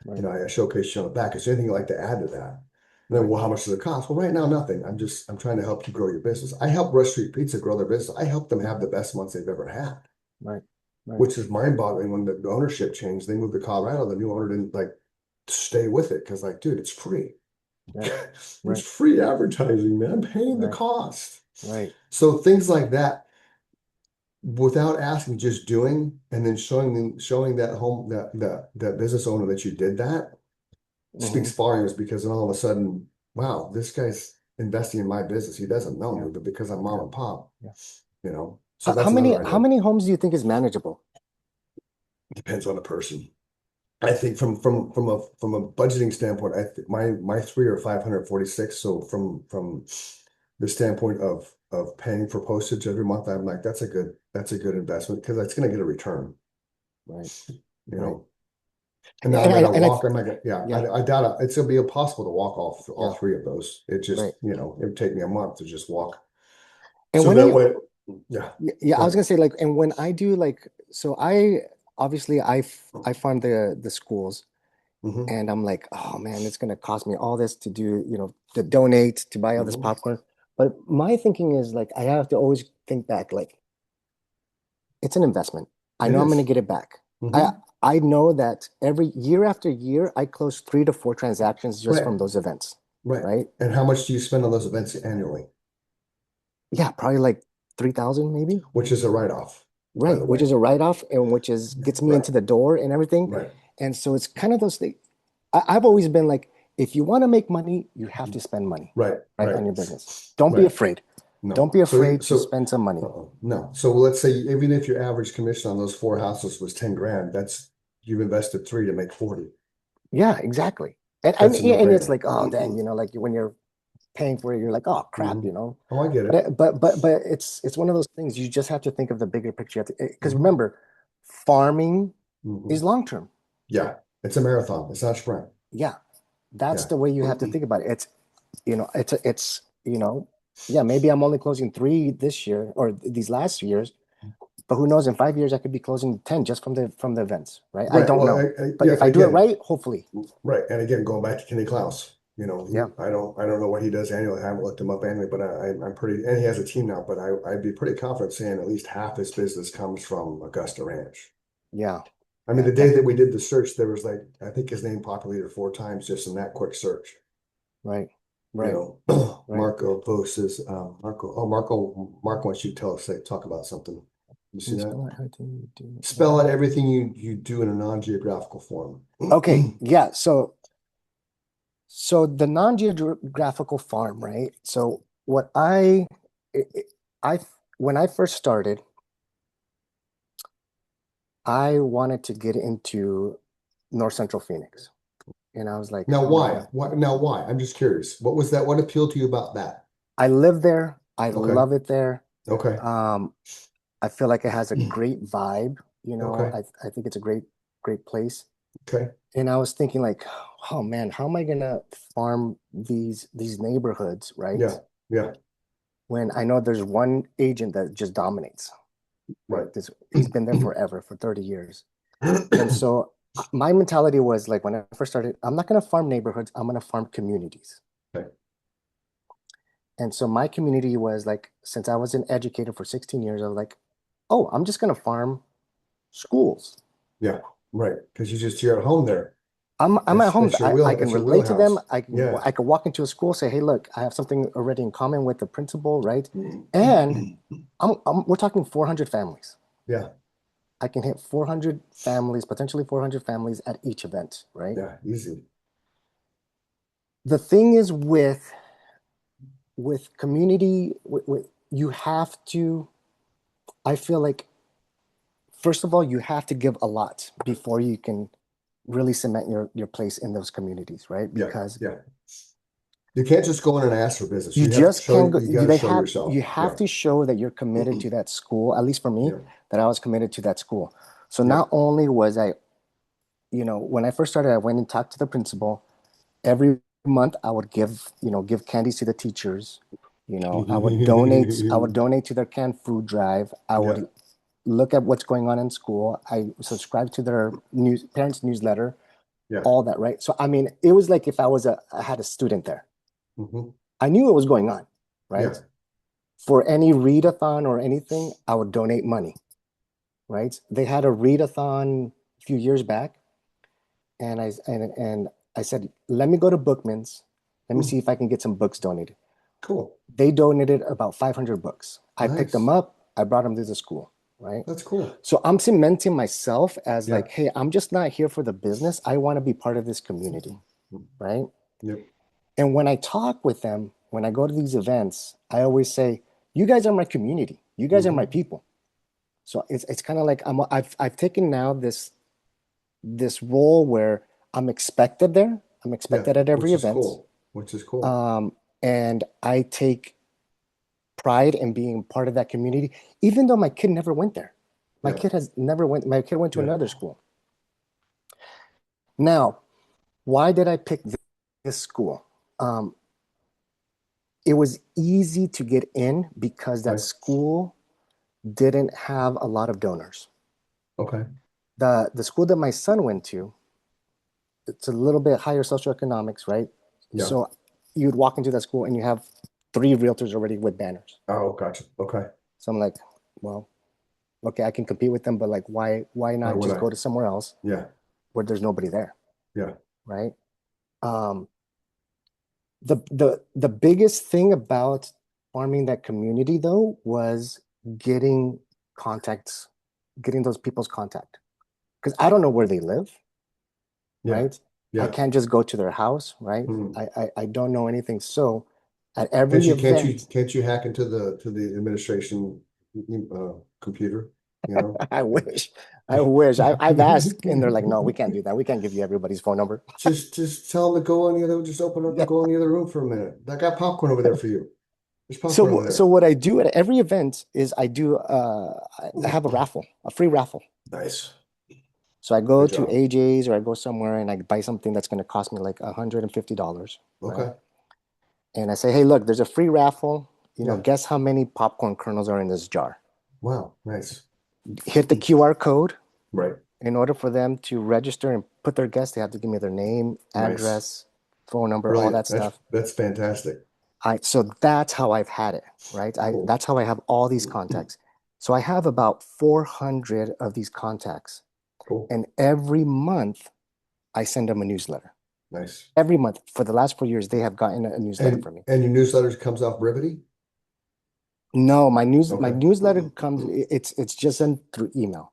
S2: Right.
S1: I showcase you on the back. Is there anything you'd like to add to that? And then,
S2: Right.
S1: well, how much does it cost? Well, right now, nothing. I'm trying to help you grow your business. I help Rush Street Pizza grow their business. I help them have the best months they've ever had,
S2: Right. Right.
S1: which is mind-boggling. When the ownership changed, they moved to Colorado. The new owner didn't like stay with it because, like, dude, it's free.
S2: Yeah.
S1: It's
S2: Right.
S1: free advertising, man. I'm paying the
S2: Right.
S1: cost.
S2: Right.
S1: So things like that, without asking, just doing, and then showing that home that business owner that you did that
S2: Hmm.
S1: speaks volumes because then all of a sudden, wow, this guy's investing in my business. He doesn't know
S2: Yeah.
S1: me, but because I'm mom
S2: Yeah.
S1: and pop,
S2: Yeah.
S1: So
S2: How
S1: that's
S2: many
S1: another
S2: how
S1: idea.
S2: many homes do you think is manageable?
S1: Depends on the person. I think from a budgeting standpoint, I think my three are 546. So from the standpoint of paying for postage every month, I'm like, that's a good investment because it's going to get a return,
S2: Right.
S1: you
S2: Right.
S1: know. And now I'm gonna
S2: And I
S1: walk. I'm not gonna. Yeah,
S2: yeah.
S1: I doubt it. It's gonna be impossible to walk all
S2: Yeah.
S1: three of those. It just,
S2: Right.
S1: it would take me a month to just walk.
S2: And
S1: So
S2: when
S1: that
S2: I
S1: way, yeah.
S2: yeah,
S1: Go
S2: I was gonna
S1: ahead.
S2: say like, and when I do like, so I obviously I fund the schools,
S1: Hmm.
S2: and I'm like, oh man, it's gonna cost me all this to do, to donate, to buy all this
S1: Hmm.
S2: popcorn. But my thinking is like, I have to always think back, like it's an investment. I
S1: It
S2: know I'm gonna
S1: is.
S2: get it back. I
S1: Hmm.
S2: I know that every year after year, I close 3 to 4 transactions just
S1: Right.
S2: from those events,
S1: Right.
S2: right?
S1: And how much do you spend on those events annually?
S2: Yeah, probably like 3,000 maybe.
S1: Which is a write-off, by
S2: Right,
S1: the
S2: which
S1: way.
S2: is a write-off and which is gets me
S1: Right.
S2: into the door and everything.
S1: Right.
S2: And so it's kind of those things. I've always been like, if you want to make money, you have to spend money,
S1: Right.
S2: right,
S1: Right.
S2: on your business. Don't be
S1: Right.
S2: afraid. Don't
S1: No.
S2: be
S1: So
S2: afraid to
S1: so
S2: spend some money.
S1: no. So let's say even if your average commission on those four houses was 10 grand, that's you've invested three to make 40.
S2: Yeah, exactly. And and,
S1: That's a
S2: and it's
S1: no-brainer.
S2: like, oh, dang, like when you're paying for it, you're like, oh crap,
S1: Hmm. Oh, I get it.
S2: But it's one of those things you just have to think of the bigger picture. Because
S1: Hmm.
S2: remember, farming
S1: Hmm.
S2: is long term.
S1: Yeah, it's a marathon. It's not a sprint.
S2: Yeah, that's
S1: Yeah.
S2: the way you have to think about it. It's yeah, maybe I'm only closing three this year or these last years, but who knows? In 5 years, I could be closing 10 just from the events, right? I
S1: Right.
S2: don't
S1: Well,
S2: know, but
S1: yeah.
S2: if I do it
S1: Again,
S2: right, hopefully,
S1: right. And again, going back to Kenny Klaus,
S2: yeah,
S1: I don't know what he does annually. I haven't looked him up annually, but I'm pretty. And he has a team now, but I'd be pretty confident saying at least half his business comes from Augusta Ranch.
S2: Yeah.
S1: I mean,
S2: Yeah.
S1: the day that we did the search, there was like, I think his name populated 4 times just in that quick search.
S2: Right.
S1: You
S2: Right.
S1: know,
S2: Right.
S1: Marco versus Marco. Oh, Marco wants you to talk about something. You
S2: Can
S1: see
S2: you
S1: that?
S2: spell out everything you do?
S1: Spell out everything you do in a non-geographical form.
S2: Okay. Yeah. So the non-geographical farm, right? So what I I- when I first started, I wanted to get into North Central Phoenix. And I was like,
S1: Now,
S2: oh my
S1: why?
S2: God.
S1: Why? I'm just curious. What was that? What appealed to you about that?
S2: I live there. I
S1: Okay.
S2: love it there.
S1: Okay.
S2: Um, I feel like it has a great vibe. You know,
S1: Okay.
S2: I think it's a great place.
S1: Okay.
S2: And I was thinking like, oh man, how am I gonna farm these neighborhoods, right?
S1: Yeah. Yeah.
S2: When I know there's one agent that just dominates,
S1: Right.
S2: right? He's been there forever, for 30 years. And so my mentality was like when I first started, I'm not gonna farm neighborhoods, I'm gonna farm communities.
S1: Okay.
S2: And so my community was like, since I was an educator for 16 years, I was like, oh, I'm just gonna farm schools.
S1: Yeah. Right. Because you're at home there.
S2: I'm at home.
S1: That's your
S2: I
S1: wheel.
S2: can
S1: That's your
S2: relate to them.
S1: wheelhouse. Yeah.
S2: I can walk into a school, say, hey, look, I have something already in common with the principal, right? And we're talking 400 families.
S1: Yeah.
S2: I can hit 400 families, potentially 400 families at each event, right?
S1: Yeah. Easy.
S2: The thing is with community, you have to, I feel like, first of all, you have to give a lot before you can really cement your place in those communities, right?
S1: Yeah.
S2: Because
S1: Yeah. You can't just go in and ask for business.
S2: you
S1: You have to
S2: just
S1: show,
S2: can't go,
S1: you got to show
S2: you
S1: yourself.
S2: have
S1: Yeah.
S2: to show that you're committed to that school, at least for me,
S1: Yeah.
S2: that I was committed to that school. So
S1: Yeah.
S2: not only was I, when I first started, I went and talked to the principal. Every month I would give candies to the teachers. I would donate to their canned food drive. I
S1: Yeah.
S2: would look at what's going on in school. I subscribed to their parents newsletter,
S1: Yeah.
S2: all that, right? So I mean, it was like if I had a student there.
S1: Hmm.
S2: I knew what was going on,
S1: Yeah.
S2: right? For any readathon or anything, I would donate money, right? They had a readathon a few years back, and I said, let me go to Bookman's. Let me see if I can get some books donated.
S1: Cool.
S2: They donated about 500 books. I picked them
S1: Nice.
S2: up. I brought them to the school, right?
S1: That's cool.
S2: So I'm cementing myself as
S1: Yeah.
S2: like, hey, I'm just not here for the business. I want to be part of this community, right?
S1: Yep.
S2: And when I talk with them, when I go to these events, I always say, you guys are my community. You guys are my
S1: Hmm.
S2: people. So it's kind of like I've taken now this role where I'm expected there. I'm
S1: Yeah.
S2: expected at every
S1: Which is
S2: event.
S1: cool. Which is cool.
S2: Um, and I take pride in being part of that community, even though my kid never went there.
S1: Yeah.
S2: My kid went to
S1: Yeah.
S2: another school. Now, why did I pick this school? Um, it was easy to get in because that
S1: Okay.
S2: school didn't have a lot of donors.
S1: Okay.
S2: The school that my son went to, it's a little bit higher socioeconomics, right?
S1: Yeah.
S2: So you'd walk into that school and you have 3 realtors already with banners.
S1: Oh, gotcha. Okay.
S2: So I'm like, well, okay, I can compete with them, but like, why
S1: Why
S2: not
S1: would
S2: just
S1: I?
S2: go to somewhere else
S1: Yeah.
S2: where there's nobody there,
S1: Yeah.
S2: right? Um, the biggest thing about farming that community though was getting contacts, getting those people's contact, because I don't know where they live,
S1: Yeah.
S2: right? I
S1: Yeah.
S2: can't just go to their house, right?
S1: Hmm.
S2: I don't know anything. So at every event,
S1: Can't you hack into the administration computer? You know?
S2: I wish, I wish. I've asked, and they're like, no, we can't do that. We can't give you everybody's phone number.
S1: Just tell them to go in the other, just open up and
S2: Yeah.
S1: go in the other room for a minute. I got popcorn over there for you. There's popcorn over
S2: So
S1: there.
S2: what I do at every event is I have a raffle, a free raffle.
S1: Nice.
S2: So I go
S1: Good
S2: to
S1: job.
S2: AJ's or I go somewhere and I buy something that's going to cost me like $150, right?
S1: Okay.
S2: And I say, hey, look, there's a free raffle.
S1: Yeah.
S2: Guess how many popcorn kernels are in this jar?
S1: Wow. Nice.
S2: Hit the QR code.
S1: Right.
S2: In order for them to register and put their guest, they have to give me their name,
S1: Nice.
S2: address, phone number, all
S1: Brilliant.
S2: that stuff.
S1: That's fantastic.
S2: So that's how I've had it, right?
S1: Cool.
S2: That's how I have all these contacts. So I have about 400 of these contacts
S1: Cool.
S2: And every month I send them a newsletter.
S1: Nice.
S2: Every month for the last 4 years, they have gotten a newsletter from me.
S1: And your newsletters comes off Brevity?
S2: No, my
S1: Okay.
S2: newsletter comes, it's just sent through email.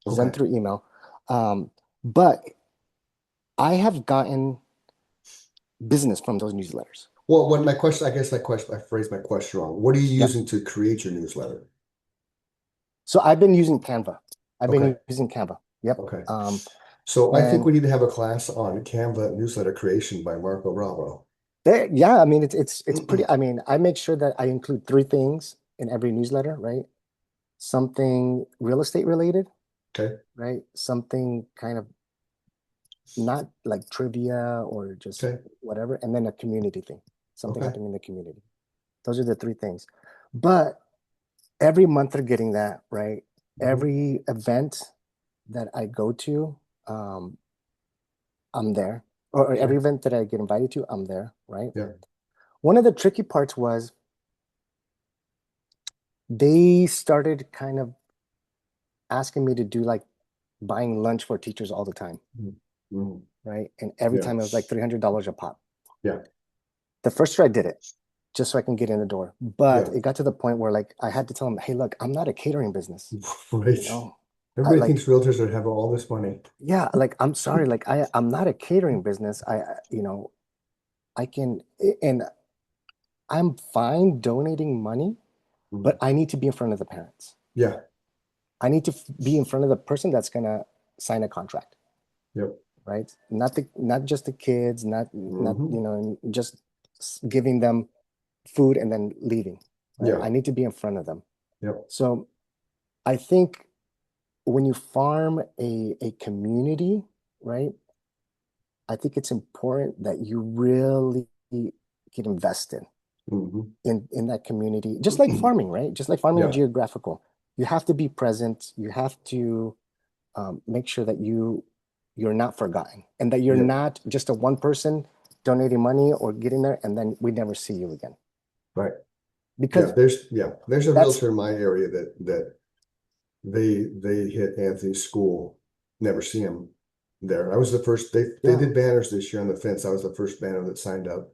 S2: Sent
S1: Okay.
S2: through email. But I have gotten business from those newsletters.
S1: Well, what my question, I guess my question, I phrased my question wrong. What are you
S2: Yep.
S1: using to create your newsletter?
S2: So I've been using Canva. I've
S1: Okay.
S2: been using Canva. Yep.
S1: Okay. So I think
S2: And
S1: we need to have a class on Canva newsletter creation by Marco Bravo.
S2: there, yeah, I mean it's pretty. I mean, I make sure that I include three things in every newsletter, right? Something real estate related,
S1: Okay.
S2: right? Something kind of not like trivia or just
S1: Okay.
S2: whatever, and then a community thing, something
S1: Okay.
S2: happening in the community. Those are the three things. But every month they're getting that, right?
S1: Hmm.
S2: Every event that I go to, um, I'm there. Or every
S1: Okay.
S2: event that I get invited to, I'm there, right?
S1: Yeah.
S2: One of the tricky parts was they started kind of asking me to do like buying lunch for teachers all the time,
S1: Mm-hmm.
S2: right? And every
S1: Yeah.
S2: time it was like $300 a pop.
S1: Yeah.
S2: The first year I did it just so I can get in the door. But
S1: Yeah.
S2: it got to the point where like I had to tell them, hey, look, I'm not a catering business.
S1: Right.
S2: You know,
S1: Everybody
S2: like,
S1: thinks realtors would have all this money.
S2: yeah, like I'm sorry, like I'm not a catering business. You know, I can, and I'm fine donating money, but
S1: Mhm.
S2: I need to be in front of the parents.
S1: Yeah.
S2: I need to be in front of the person that's gonna sign a contract,
S1: Yep.
S2: right? Not just the kids, not
S1: Hmm.
S2: you know, just giving them food and then leaving, right?
S1: Yeah.
S2: I need to be in front of them.
S1: Yep.
S2: So I think when you farm a community, right? I think it's important that you really get invested
S1: Hmm.
S2: in that community, just like farming, right? Just like farming and
S1: Yeah.
S2: geographical. You have to be present. You have to make sure that you're not forgotten and that you're
S1: Yep.
S2: not just a one person donating money or getting there and then we never see you again.
S1: Right.
S2: Because
S1: There's a
S2: that's
S1: realtor in my area that they hit Anthony's school. Never see him there. I was the first. They
S2: yeah,
S1: did banners this year on the fence. I was the first banner that signed up.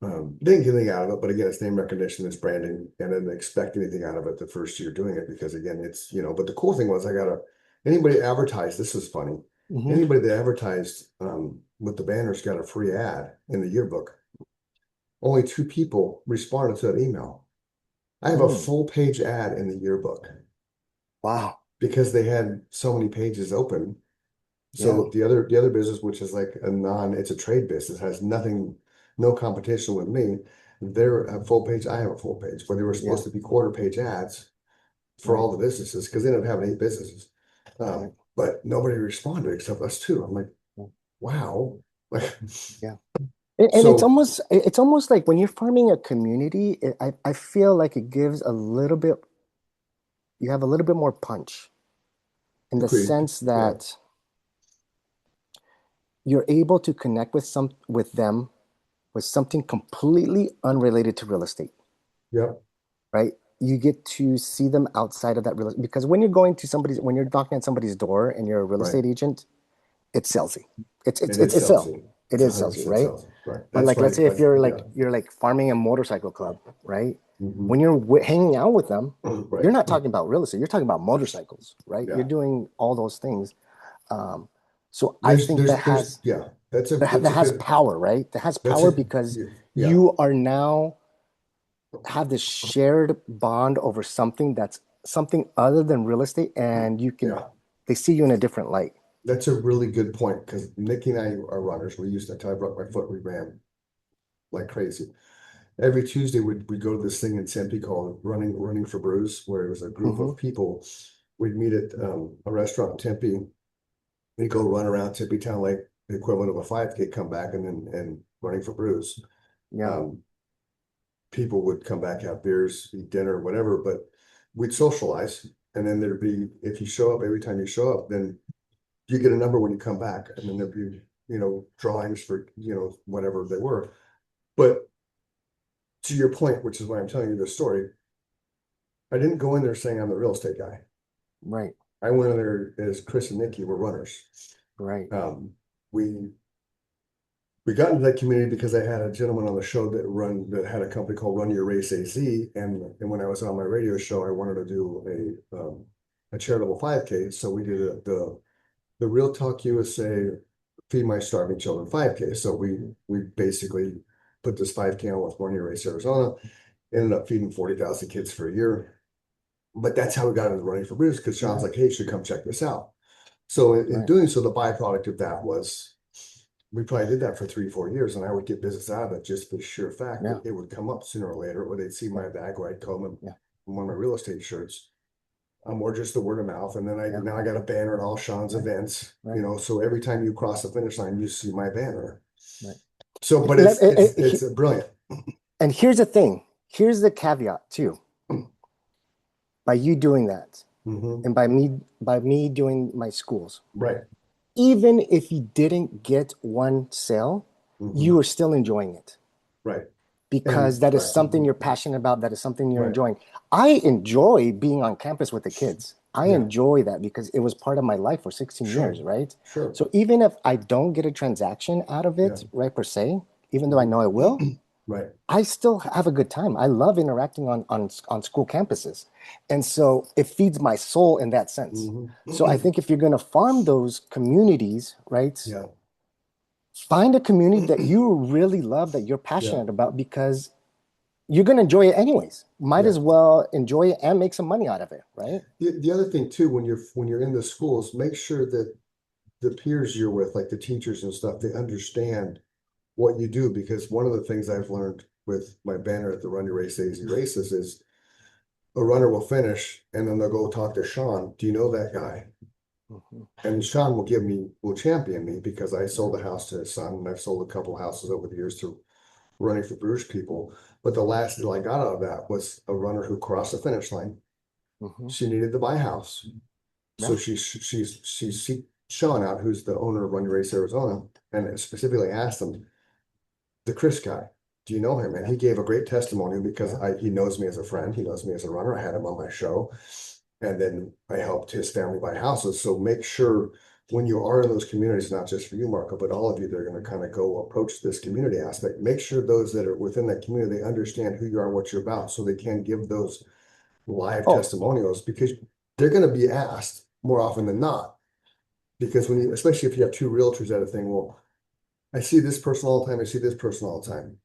S1: Didn't get anything out of it, but again, it's name recognition, it's branding, and I didn't expect anything out of it the first year doing it because again, it's But the cool thing was I got anybody advertised. This is funny.
S2: hmm
S1: Anybody that advertised with the banners got a free ad in the yearbook. Only two people responded to that email. I have a
S2: mm,
S1: full page ad in the yearbook
S2: wow,
S1: because they had so many pages open.
S2: yeah,
S1: So the other business, which is like it's a trade business, has nothing, no competition with me. They're a full page. I have a full page, where they were
S2: yeah,
S1: supposed to be quarter page ads for
S2: right,
S1: all the businesses because they ended up having 8 businesses.
S2: right,
S1: But nobody responded except us two. I'm like, wow. Like,
S2: yeah. And
S1: so
S2: it's almost like when you're farming a community, I feel like it gives a little bit, you have a little bit more punch in the
S1: agreed.
S2: sense
S1: Yeah.
S2: that you're able to connect with them with something completely unrelated to real estate,
S1: Yep.
S2: right? You get to see them outside of that real estate because when you're going to somebody's, when you're knocking at somebody's door and you're a real
S1: Right.
S2: estate agent, it's salesy.
S1: It is
S2: It's sell.
S1: salesy.
S2: It
S1: It's
S2: is salesy,
S1: 100%
S2: right?
S1: salesy. Right.
S2: But
S1: That's
S2: like, let's
S1: why,
S2: say if
S1: yeah.
S2: you're like farming a motorcycle club, right?
S1: Hmm.
S2: When you're hanging out with them,
S1: Right.
S2: you're not talking about real estate. You're talking about motorcycles, right? You're
S1: Yeah.
S2: doing all those things. Um, so I think
S1: Yeah.
S2: that
S1: That's a
S2: has
S1: good,
S2: power, right? That has
S1: that's
S2: power
S1: a,
S2: because
S1: yeah.
S2: you are now have this shared bond over something that's something other than real estate, and you can
S1: Yeah.
S2: they see you in a different light.
S1: That's a really good point because Nikki and I are runners. We used to, until I broke my foot, we ran like crazy. Every Tuesday we'd go to this thing in Tempe called Running for Brews, where it was a group
S2: Hmm
S1: of people. We'd meet at a restaurant in Tempe. We'd go run around Tempe town like the equivalent of a 5K, come back and Running for Brews.
S2: Yeah.
S1: Um, People would come back, have beers, eat dinner, whatever, but we'd socialize. And then there'd be, if you show up, every time you show up, then you get a number when you come back, and then there'd be, drawings for, whatever they were. But to your point, which is why I'm telling you this story, I didn't go in there saying I'm the real estate guy.
S2: Right.
S1: I went in there as Chris and Nikki were runners.
S2: Right.
S1: Um, we we got into that community because I had a gentleman on the show that had a company called Run Your Race AZ, and when I was on my radio show, I wanted to do a charitable 5K, so we did the Real Talk USA Feed My Starving Children 5K. So we basically put this 5K on with Run Your Race Arizona, ended up feeding 40,000 kids for a year. But that's how we got into running for Bruce, because Sean's like, hey, you should come check this out. So in
S2: Right.
S1: doing so, the byproduct of that was we probably did that for 3, 4 years, and I would get business out of it just for the sheer fact
S2: Yeah.
S1: that it would come up sooner or later, or they'd see
S2: Yeah.
S1: my bag where I'd come and
S2: Yeah.
S1: one of my real estate shirts, or just the word of mouth. And then
S2: Yeah.
S1: now I got a banner at all Sean's
S2: Right.
S1: events,
S2: Right.
S1: so every time you cross the finish line, you see my banner.
S2: Right.
S1: So, but
S2: Let- eh, eh,
S1: it's brilliant.
S2: And here's the thing. Here's the caveat too. By you doing that,
S1: Hmm.
S2: and by me doing my schools,
S1: Right.
S2: even if you didn't get one sale,
S1: Hmm.
S2: you are still enjoying it
S1: Right.
S2: because
S1: And
S2: that is
S1: right.
S2: something you're passionate about. That is something you're
S1: Right.
S2: enjoying. I enjoy being on campus with the kids. I
S1: Yeah.
S2: enjoy that because it was part of my life for 16
S1: Sure.
S2: years, right?
S1: Sure.
S2: So even if I don't get a transaction out of
S1: Yeah.
S2: it, right, per se, even though I
S1: Mhm.
S2: know I will,
S1: Right.
S2: I still have a good time. I love interacting on school campuses. And so it feeds my soul in that sense.
S1: Hmm.
S2: So I think if you're going to farm those communities, right,
S1: Yeah.
S2: find a community that you really love, that you're
S1: Yeah.
S2: passionate about, because you're going to enjoy it anyways. Might
S1: Yeah.
S2: as well enjoy it and make some money out of it, right?
S1: The other thing too, when you're in the schools, make sure that the peers you're with, like the teachers and stuff, they understand what you do. Because one of the things I've learned with my banner at the Run Your Race AZ races is a runner will finish and then they'll go talk to Sean. Do you know that guy?
S2: Mhm.
S1: And Sean will champion me because I sold a house to his son, and I've sold a couple houses over the years to running for Bruges people. But the last deal I got out of that was a runner who crossed the finish line.
S2: Mhm.
S1: She needed to buy a house.
S2: Yeah.
S1: So she's Sean out, who's the owner of Run Your Race Arizona, and specifically asked him, the Chris guy, do you know him? And
S2: Yeah.
S1: he gave a great testimony because
S2: Yeah.
S1: he knows me as a friend. He knows me as a runner. I had him on my show. And then I helped his family buy houses. So make sure when you are in those communities, not just for you, Marco, but all of you that are going to kind of go approach this community aspect, make sure those that are within that community, they understand who you are and what you're about so they can give those live
S2: Oh,
S1: testimonials, because they're going to be asked more often than not. Because especially if you have two realtors at a thing, well, I see this person all the time, I see this person all the time.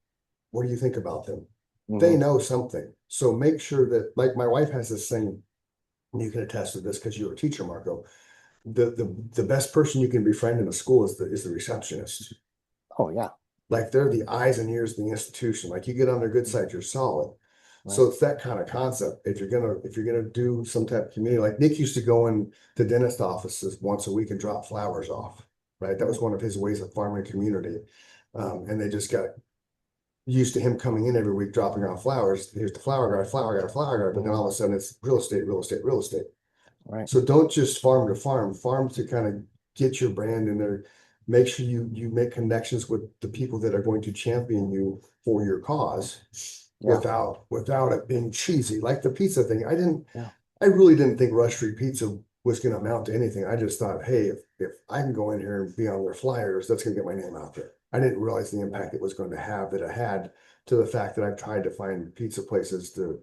S1: What do you think about them? They
S2: mhm.
S1: know something. So make sure that, like my wife has this thing, and you can attest to this because you're a teacher, Marco. The best person you can befriend in a school is the receptionist.
S2: Oh, yeah.
S1: Like they're the eyes and ears of the institution. Like you get on their good side, you're solid. So
S2: Right.
S1: it's that kind of concept. If you're gonna do some type of community, like Nick used to go in to dentist offices once a week and drop flowers off, right? That was
S2: Right.
S1: one of his ways of farming community. And they just got used to him coming in every week dropping off flowers. Here's the flower guy, flower guy. But then
S2: Mhm.
S1: all of a sudden it's real estate, real estate, real estate.
S2: Right.
S1: So don't just farm to farm to kind of get your brand in there. Make sure you make connections with the people that are going to champion you for your cause
S2: Yeah.
S1: without it being cheesy. Like the pizza thing.
S2: Yeah.
S1: I really didn't think Rush Street Pizza was going to amount to anything. I just thought, hey, if I can go in here and be on their flyers, that's going to get my name out there. I didn't realize the
S2: Right.
S1: impact it was going to have that it had, to the fact that I've tried to find pizza places to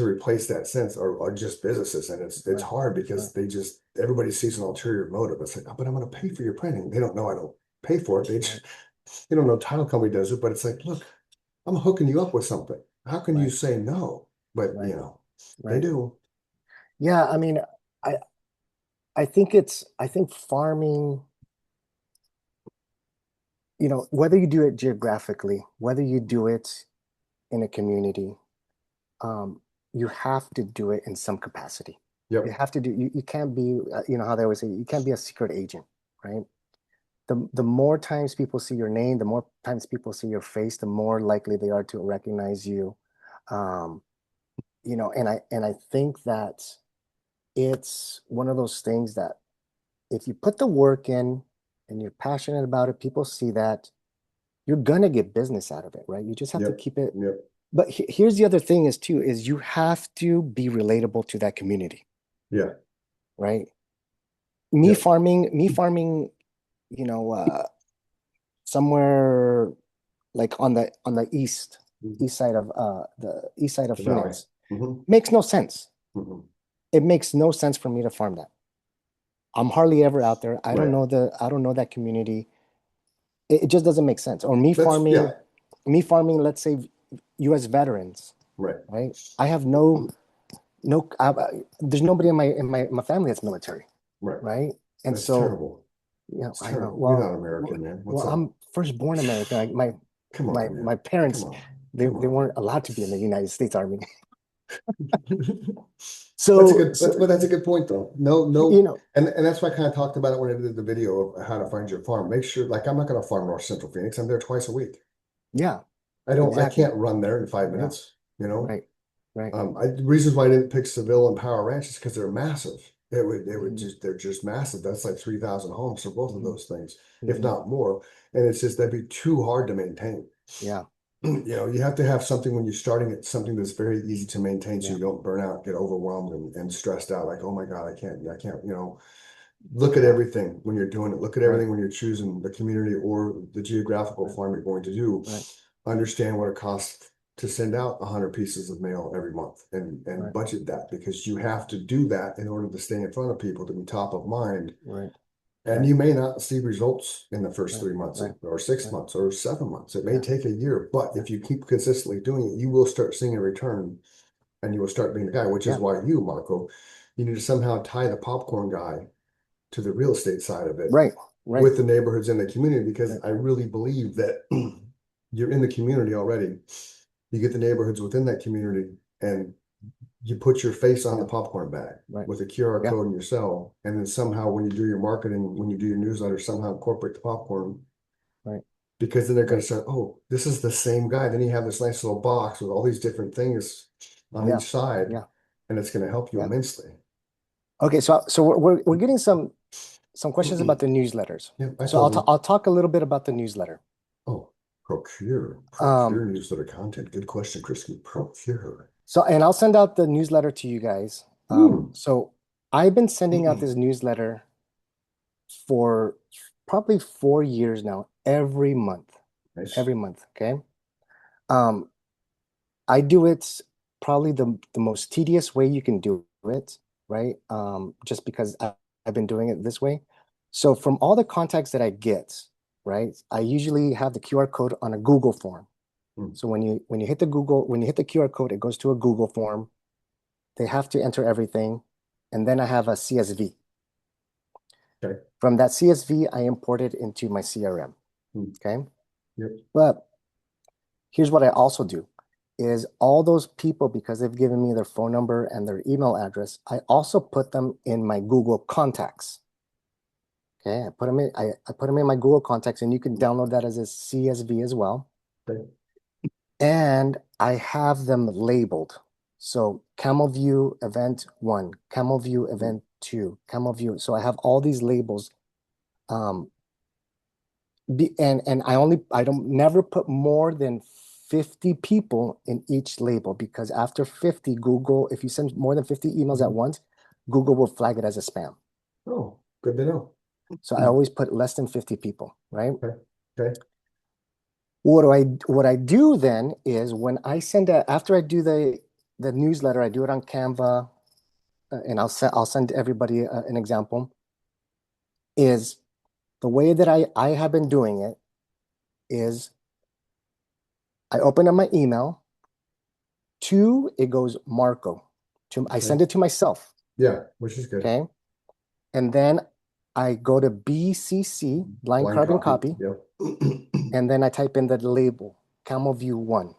S1: replace that sense, or just businesses. And it's
S2: Right.
S1: hard
S2: Right.
S1: because everybody sees an ulterior motive. It's like, oh, but I'm going to pay for your printing. They don't know I don't pay for it.
S2: Right.
S1: They don't know title company does it, but it's like, look, I'm hooking you up with something. How can you
S2: Right.
S1: say no? But
S2: Right.
S1: they
S2: Right.
S1: do.
S2: Yeah. I mean, I I think farming, whether you do it geographically, whether you do it in a community, um, you have to do it in some capacity. You
S1: Yep.
S2: have to do, you can't be, how they always say, you can't be a secret agent, right? The more times people see your name, the more times people see your face, the more likely they are to recognize you. Um, and I think that it's one of those things that if you put the work in and you're passionate about it, people see that you're gonna get business out of it, right? You just have to
S1: Yep.
S2: keep it.
S1: Yep.
S2: But here's the other thing is too, is you have to be relatable to that community.
S1: Yeah.
S2: right?
S1: Yep.
S2: Me farming, you know, somewhere like on the
S1: Mhm.
S2: east side of the east side of
S1: The valley.
S2: Phoenix
S1: Hmm.
S2: makes no sense.
S1: Hmm.
S2: It makes no sense for me to farm that. I'm hardly ever out there.
S1: Right.
S2: I don't know that community. It just doesn't make sense. Or
S1: Yeah.
S2: me farming, let's say US veterans,
S1: Right.
S2: right? I have there's nobody in my family that's military,
S1: Right.
S2: right? And
S1: That's
S2: so,
S1: terrible. It's
S2: I know.
S1: terrible. You're not American, man. What's
S2: Well,
S1: up?
S2: I'm firstborn American. Like
S1: Come on,
S2: my
S1: man. Come
S2: parents,
S1: on. Come
S2: they
S1: on.
S2: weren't allowed to be in the United States Army.
S1: That's a
S2: So,
S1: good, but that's a good point though. No,
S2: you
S1: no,
S2: know,
S1: and that's why I kind of talked about it when I did the video of how to find your farm. Make sure, like, I'm not going to farm North Central Phoenix. I'm there twice a week.
S2: yeah,
S1: I
S2: exactly.
S1: can't run there in five
S2: Yeah,
S1: minutes, you know?
S2: right, right.
S1: The reasons why I didn't pick Seville and Power Ranch is because they're massive.
S2: Mhm,
S1: They're just massive. That's like 3,000 homes for both of
S2: mhm,
S1: those things, if
S2: mhm.
S1: not more. And it's just, that'd be too hard to maintain.
S2: Yeah,
S1: You know, you have to have something when you're starting it, something that's very easy to maintain so
S2: yeah,
S1: you don't burn out, get overwhelmed and stressed out. Like, oh my God, I can't, you know, look at
S2: yeah,
S1: everything when you're doing it. Look at
S2: right,
S1: everything when you're choosing the community or the geographical
S2: right,
S1: farm you're going to do.
S2: right,
S1: Understand what it costs to send out 100 pieces of mail every month and
S2: right,
S1: budget that because you have to do that in order to stay in front of people to be top of mind.
S2: right,
S1: And
S2: right,
S1: you may not see results in the first
S2: right,
S1: 3 months
S2: right,
S1: or 6 months or 7 months. It may
S2: yeah,
S1: take a year, but
S2: yeah,
S1: if you keep consistently doing it, you will start seeing a return and you will start being the guy, which is
S2: yeah,
S1: why you, Marco, you need to somehow tie the popcorn guy to the real estate side of it
S2: right, right,
S1: with the neighborhoods in the community because
S2: right,
S1: I really believe that you're in the community already. You get the neighborhoods within that community and you put your face on the
S2: yeah,
S1: popcorn bag
S2: right,
S1: with a QR
S2: yeah,
S1: code in your cell. And then somehow when you do your marketing, when you do your newsletter, somehow incorporate the popcorn
S2: right,
S1: because then they're going
S2: right,
S1: to say, oh, this is the same guy. Then you have this nice little box with all these different things on
S2: yeah,
S1: each side,
S2: yeah,
S1: and it's going to help you
S2: yeah.
S1: immensely.
S2: Okay, so we're getting some questions about the newsletters.
S1: Yeah, I
S2: So
S1: told you.
S2: I'll talk a little bit about the newsletter.
S1: Oh,
S2: Um,
S1: procure newsletter content. Good question, Christy. Procure.
S2: and I'll send out the newsletter to you guys.
S1: Hmm.
S2: So I've been sending out this newsletter for probably 4 years now,
S1: Nice.
S2: every month. Okay. Um, I do it probably the most tedious way you can do it, right? Just because I've been doing it this way. So from all the contacts that I get, right, I usually have the QR code on a Google form.
S1: Hmm.
S2: So when you hit the QR code, it goes to a Google form. They have to enter everything, and then I have a CSV.
S1: Okay.
S2: From that CSV, I import it into my CRM.
S1: Hmm.
S2: Okay.
S1: Yep.
S2: But here's what I also do is all those people, because they've given me their phone number and their email address, I also put them in my Google contacts. Okay. I put them in my Google contacts, and you can download that as a CSV as well.
S1: Okay.
S2: And I have them labeled. So Camel View Event 1, Camel View
S1: Hmm.
S2: Event 2, Camel View. So I have all these labels. Um, and I don't never put more than 50 people in each label, because after 50, Google, if you send more than 50 emails at
S1: Hmm.
S2: once, Google will flag it as a spam.
S1: Oh, good to know.
S2: So I always put less than 50 people, right?
S1: Okay. Okay.
S2: What I do then is when I send after I do the newsletter, I do it on Canva, and I'll send everybody an example. Is the way that I have been doing it is I open up my email. To it goes Marco. I
S1: Okay.
S2: send it to myself.
S1: Yeah, which is good.
S2: Okay. And then I go to BCC, blind
S1: Blind
S2: carbon
S1: copy.
S2: copy,
S1: Yep.
S2: and then I type in the label, Camel View 1. It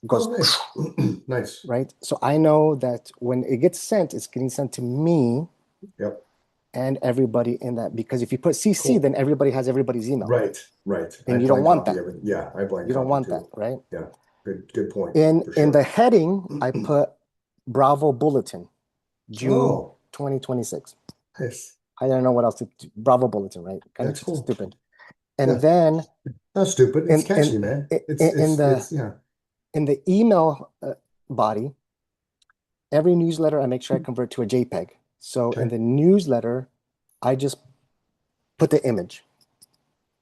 S1: Oh,
S2: goes
S1: nice. Nice.
S2: right. So I know that when it gets sent, it's getting sent to me
S1: Yep.
S2: and everybody in that. Because if you put CC,
S1: Cool.
S2: then everybody has everybody's email.
S1: Right. Right. I
S2: And you don't
S1: blind
S2: want
S1: copy
S2: that.
S1: everything. Yeah, I blind
S2: You don't
S1: copy
S2: want that,
S1: too.
S2: right?
S1: Yeah. Good point for
S2: In the
S1: sure.
S2: heading, I put Bravo Bulletin, June
S1: Oh,
S2: 2026.
S1: nice.
S2: I don't know what else to do. Bravo Bulletin, right? Kind of
S1: That's cool.
S2: stupid. And
S1: Yeah.
S2: then
S1: Not stupid. It's
S2: in in
S1: catchy, man.
S2: in
S1: Yeah.
S2: the email body, every newsletter I make sure I convert to a JPEG. So in
S1: Okay.
S2: the newsletter, I just put the image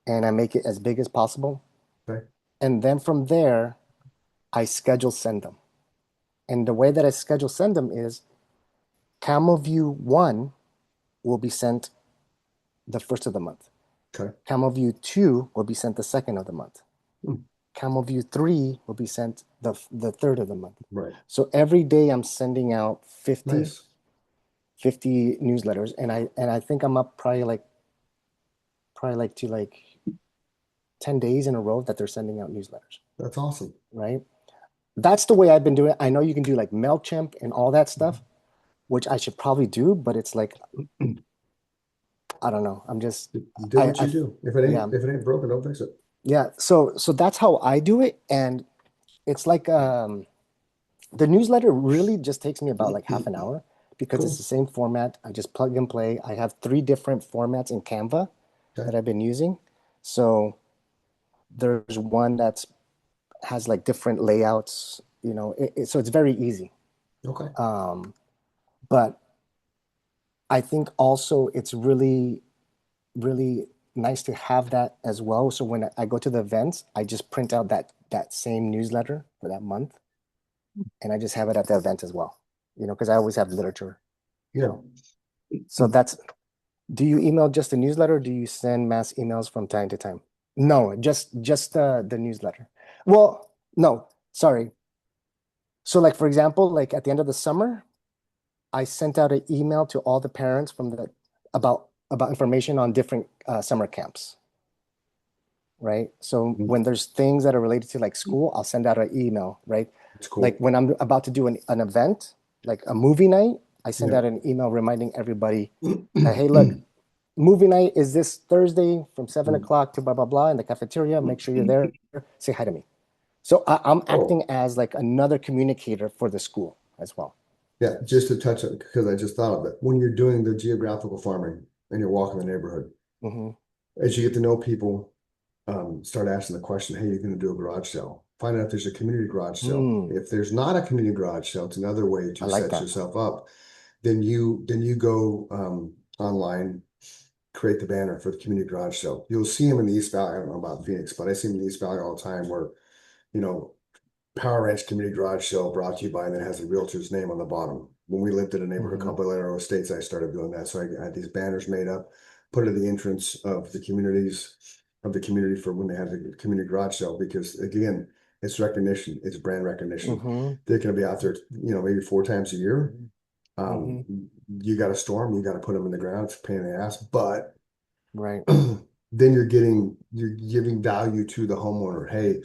S2: and I make it as big as possible.
S1: Okay.
S2: And then from there, I schedule send them. And the way that I schedule send them is Camel View 1 will be sent the first of the month.
S1: Okay.
S2: Camel View 2 will be sent the second of the month.
S1: Hmm.
S2: Camel View 3 will be sent the third of the month.
S1: Right.
S2: So every day I'm sending out
S1: Nice.
S2: 50 newsletters, and I think I'm up probably like to like 10 days in a row that they're sending out newsletters,
S1: That's awesome.
S2: right? That's the way I've been doing it. I know you can do like MailChimp and all that stuff, which I should probably do, but it's like I don't know. I'm just
S1: Do what
S2: I
S1: you do.
S2: yeah.
S1: If it ain't broken, don't fix it.
S2: Yeah. So that's how I do it. And it's like the newsletter really just takes me about like half an hour because it's the
S1: Cool.
S2: same format. I just plug and play. I have three different formats in Canva
S1: Okay.
S2: that I've been using. So there's one that's has like different layouts, so it's very easy.
S1: Okay.
S2: Um, but I think also it's really, really nice to have that as well. So when I go to the events, I just print out that same newsletter for that month and I just have it at the event as well, because I always have literature.
S1: Yeah.
S2: So do you email just the newsletter or do you send mass emails from time to time? No, just the newsletter. Well, no, sorry. So like for example, like at the end of the summer, I sent out an email to all the parents from the about information on different summer camps, right? So
S1: Mhm.
S2: when there's things that are related to like school, I'll send out an email, right?
S1: It's
S2: Like
S1: cool.
S2: when I'm about to do an event, like a movie night, I send
S1: Yeah.
S2: out an email reminding everybody that, hey, look, movie night is this Thursday from 7 o'clock to blah, blah, blah in the cafeteria. Make sure you're there. Say hi to me. So I'm acting
S1: Oh,
S2: as like another communicator for the school as well.
S1: yeah. Just to touch on, because I just thought of it. When you're doing the geographical farming and you're walking the neighborhood,
S2: Hmm.
S1: as you get to know people, start asking the question, hey, you're going to do a garage sale. Find out if there's a community garage sale. If there's not a community garage sale, it's another way
S2: I
S1: to
S2: like
S1: set
S2: that.
S1: yourself up. Then you go online, create the banner for the community garage sale. You'll see them in the East Valley. I don't know about Phoenix, but I see them in the East Valley all the time where, you know, Power Ranch Community Garage Sale brought to you by, and it has a realtor's name on the bottom. When we lived in a neighborhood
S2: Hmm.
S1: called Bolero Estates, I started doing that. So I had these banners made up, put it at the entrance of the community for when they had the community garage sale, because again, it's recognition, it's brand recognition.
S2: Hmm.
S1: They're going to be out there, maybe 4 times a year. Um,
S2: Hmm.
S1: you got to store them, you got to put them in the ground. It's a pain in the ass, but
S2: Right.
S1: then you're giving value to the homeowner. Hey,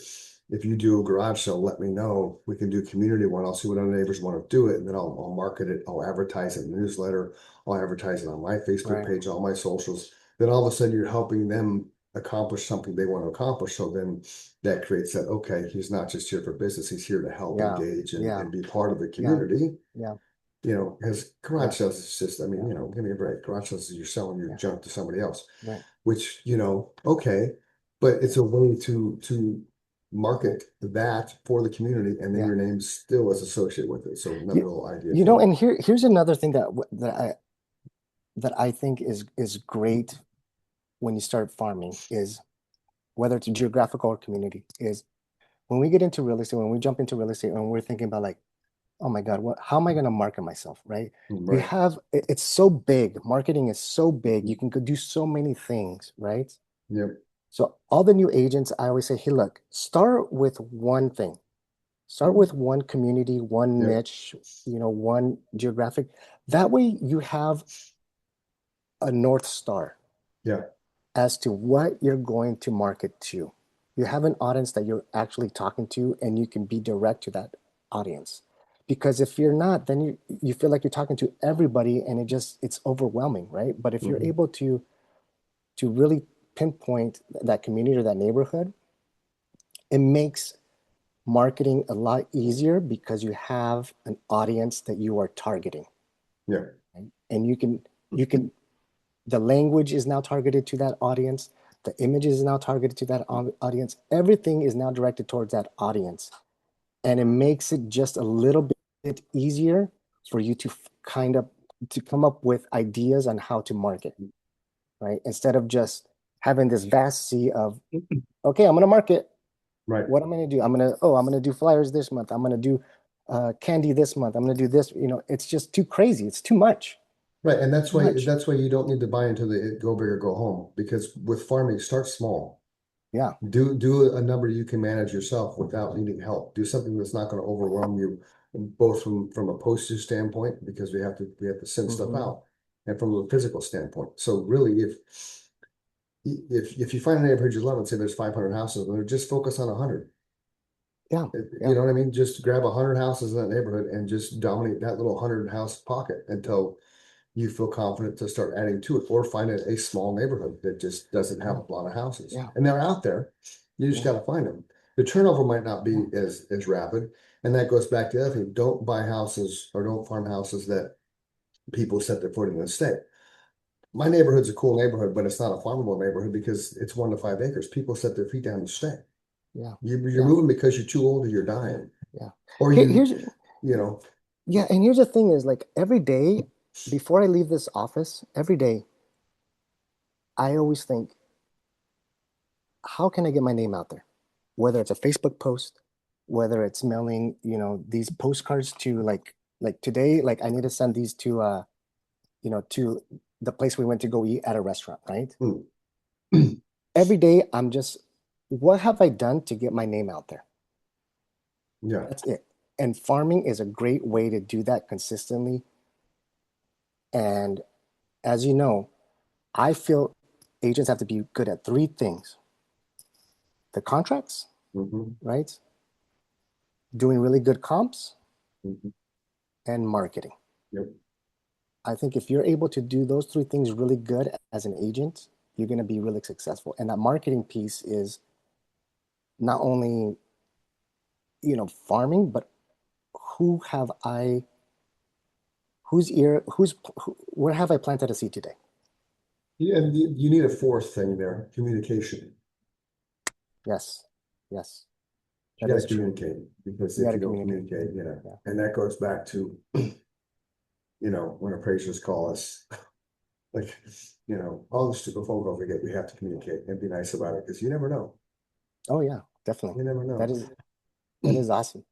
S1: if you do a garage sale, let me know. We can do a community one. I'll see what other neighbors want to do it, and then I'll market it. I'll advertise it in the newsletter. I'll advertise it on my Facebook
S2: Right.
S1: page, all my socials. Then all of a sudden you're helping them accomplish something they want to accomplish. So then that creates that, okay, he's not just here for business, he's here to help
S2: Yeah.
S1: engage
S2: Yeah.
S1: and be part of the
S2: Yeah.
S1: community.
S2: Yeah.
S1: Because
S2: Yeah.
S1: garage sales is just, I mean,
S2: Yeah.
S1: give me a break. Garage sales is you're selling your
S2: Yeah.
S1: junk to somebody else,
S2: Right.
S1: which, okay, but it's a way to
S2: Right.
S1: market that for the community, and then
S2: Yeah.
S1: your name still is associated with it. So another
S2: You,
S1: little idea for you.
S2: and here's another thing that I think is great when you start farming is whether it's geographical or community is when we get into real estate, when we jump into real estate and we're thinking about like, oh my God, how am I going to market myself, right?
S1: Right.
S2: It's so big. Marketing is so big. You can go do so many things, right?
S1: Yep.
S2: So all the new agents, I always say, hey, look, start with one thing. Start with one community, one
S1: Yep.
S2: niche, one geographic. That way you have a North Star
S1: Yeah.
S2: as to what you're going to market to. You have an audience that you're actually talking to, and you can be direct to that audience. Because if you're not, then you feel like you're talking to everybody, and it's overwhelming, right? But if you're
S1: Mhm.
S2: able to really pinpoint that community or that neighborhood, it makes marketing a lot easier because you have an audience that you are targeting,
S1: Yeah.
S2: right? And you can the language is now targeted to that audience, the images is now targeted to that audience, everything is now directed towards that audience, and it makes it just a little bit easier for you to kind of to come up with ideas on how to market, right? Instead of just having this vast sea of, okay, I'm gonna market.
S1: Right.
S2: What I'm gonna do? I'm gonna do flyers this month. I'm gonna do candy this month. I'm gonna do this. It's just too crazy. It's too much.
S1: Right. And
S2: Too much.
S1: that's why you don't need to buy into the go big or go home, because with farming, start small.
S2: Yeah.
S1: Do a number you can manage yourself without needing help. Do something that's not going to overwhelm you, both from a postage standpoint, because we have to send stuff
S2: Hmm.
S1: out, and from a physical standpoint. So really, if you find a neighborhood you love and say there's 500 houses, then just focus on 100.
S2: Yeah.
S1: You
S2: Yeah.
S1: know what I mean? Just grab 100 houses in that neighborhood and just dominate that little 100 house pocket until you feel confident to start adding to it, or find a small neighborhood that just doesn't have
S2: Yeah.
S1: a lot of houses.
S2: Yeah.
S1: And they're out there. You just
S2: Yeah.
S1: got to find them. The turnover might not
S2: Yeah.
S1: be as rapid. And that goes back to the other thing. Don't buy houses or don't farm houses that people set their foot in and stay. My neighborhood's a cool neighborhood, but it's not a farmable neighborhood because it's 1 to 5 acres. People set their feet down and stay.
S2: Yeah.
S1: You're
S2: Yeah.
S1: moving because you're too old or you're dying.
S2: Yeah.
S1: Or
S2: Here,
S1: you,
S2: here's
S1: you know,
S2: Yeah, and here's the thing is like every day before I leave this office, every day, I always think, how can I get my name out there? Whether it's a Facebook post, whether it's mailing, these postcards to like today, like I need to send these to the place we went to go eat at a restaurant, right?
S1: hmm.
S2: Every day I'm just, what have I done to get my name out there?
S1: Yeah.
S2: That's it. And farming is a great way to do that consistently. And as you know, I feel agents have to be good at three things: the contracts,
S1: Hmm.
S2: right? Doing really good comps
S1: Hmm.
S2: and marketing.
S1: Yep.
S2: I think if you're able to do those three things really good as an agent, you're going to be really successful. And that marketing piece is not only, farming, but who have I, where have I planted a seed today?
S1: Yeah, and you need a fourth thing there, communication.
S2: Yes. Yes.
S1: You
S2: That
S1: got
S2: is
S1: to
S2: true.
S1: communicate, because
S2: You got
S1: if
S2: to
S1: you don't
S2: communicate.
S1: communicate,
S2: Yeah.
S1: and that goes back to, when appraisers call us, like, all the stupid phone calls we get, we have to communicate and be nice about it, because you never know.
S2: Oh yeah, definitely.
S1: You never
S2: That
S1: know.
S2: is that is awesome.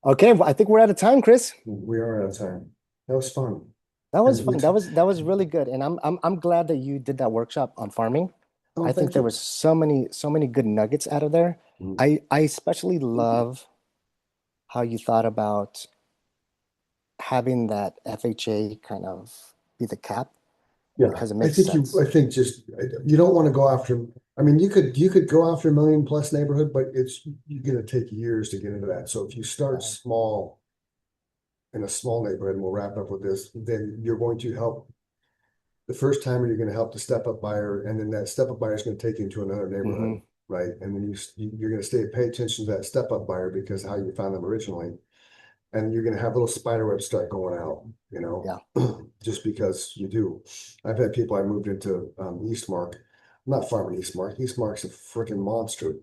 S2: Okay, well, I think we're out of time, Chris.
S1: We are out of time. That was fun.
S2: That was
S1: And
S2: fun. That was really good, and I'm glad that you did that workshop on farming.
S1: oh,
S2: I think
S1: thank
S2: there
S1: you.
S2: was so many good nuggets out of there.
S1: Mhm.
S2: I especially love how you thought about having that FHA kind of be the cap
S1: Yeah,
S2: because it makes sense.
S1: I think just, you don't want to go after, I mean, you could go after a million plus neighborhood, but you're going to take years to get into that. So if you start
S2: Yeah,
S1: small in a small neighborhood, and we'll wrap up with this, then you're going to help the first timer, you're going to help the step up buyer, and then that step up buyer is going to take you into another neighborhood,
S2: hmm
S1: right? And then you're going to pay attention to that step up buyer because how you found them originally, and you're going to have little spider webs start going out,
S2: yeah,
S1: just because you do. I've had people I moved into Eastmark, not farming Eastmark. Eastmark's a freaking monster.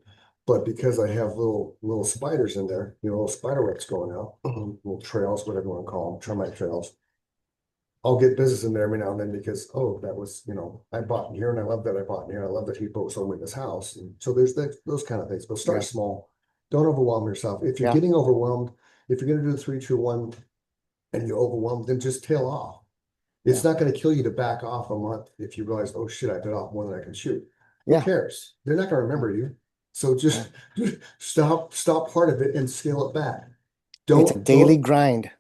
S1: But because I have little spiders in there, little spider webs going out, little trails, whatever you want to call them, termite trails, I'll get business in there every now and then because, oh, that was, I bought in here and I love that I bought in here. I love that he sold me this house. And so there's those kind of things. But start
S2: yeah,
S1: small. Don't overwhelm yourself. If you're
S2: yeah,
S1: getting overwhelmed, if you're going to do the 3, 2, 1 and you're overwhelmed, then just tail off. It's
S2: yeah,
S1: not going to kill you to back off a month if you realize, oh shit, I bit off more than I can shoot. Who
S2: yeah,
S1: cares? They're not going to
S2: yeah,
S1: remember you. So
S2: yeah.
S1: just stop part of it and scale it back.
S2: It's a daily
S1: Don't,
S2: grind. It's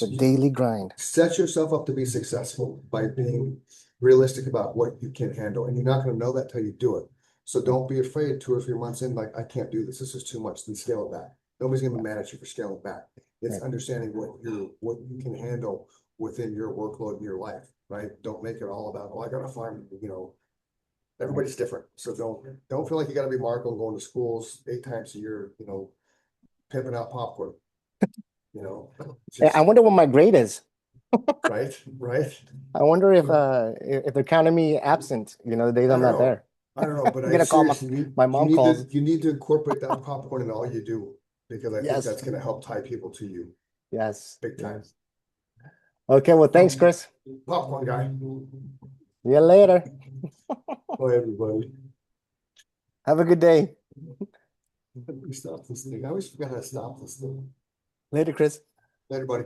S1: yes,
S2: a daily grind.
S1: set yourself up to be successful by being realistic about what you can handle. And you're not going to know that till you do it. So
S2: Yeah,
S1: don't be afraid 2 or 3 months in, like, I can't do this. This is too much. Then scale it back. Nobody's going to
S2: yeah,
S1: be mad at you for scaling back. It's
S2: yeah,
S1: understanding what you can handle within your workload in your life, right? Don't make it all about, oh, I got to find.
S2: right.
S1: Everybody's different. So don't feel like you got to be Marco and going to schools 8 times a year, pimping out popcorn, you know,
S2: I
S1: just
S2: wonder what my grade is.
S1: right, right.
S2: I wonder if they're counting me absent, the days
S1: I
S2: I'm
S1: don't
S2: not
S1: know.
S2: there.
S1: I don't know, but
S2: I'm
S1: I
S2: gonna call
S1: seriously,
S2: my
S1: you
S2: mom
S1: need
S2: calls.
S1: to you need to incorporate that popcorn in all you do, because I think
S2: Yes,
S1: that's going to help tie people to you
S2: yes,
S1: big time.
S2: yes. Okay, well, thanks, Chris.
S1: Popcorn guy.
S2: See you later.
S1: Bye, everybody.
S2: Have a good day.
S1: We stop this thing. I always forget how to stop this thing.
S2: Later, Chris.
S1: Later, buddy.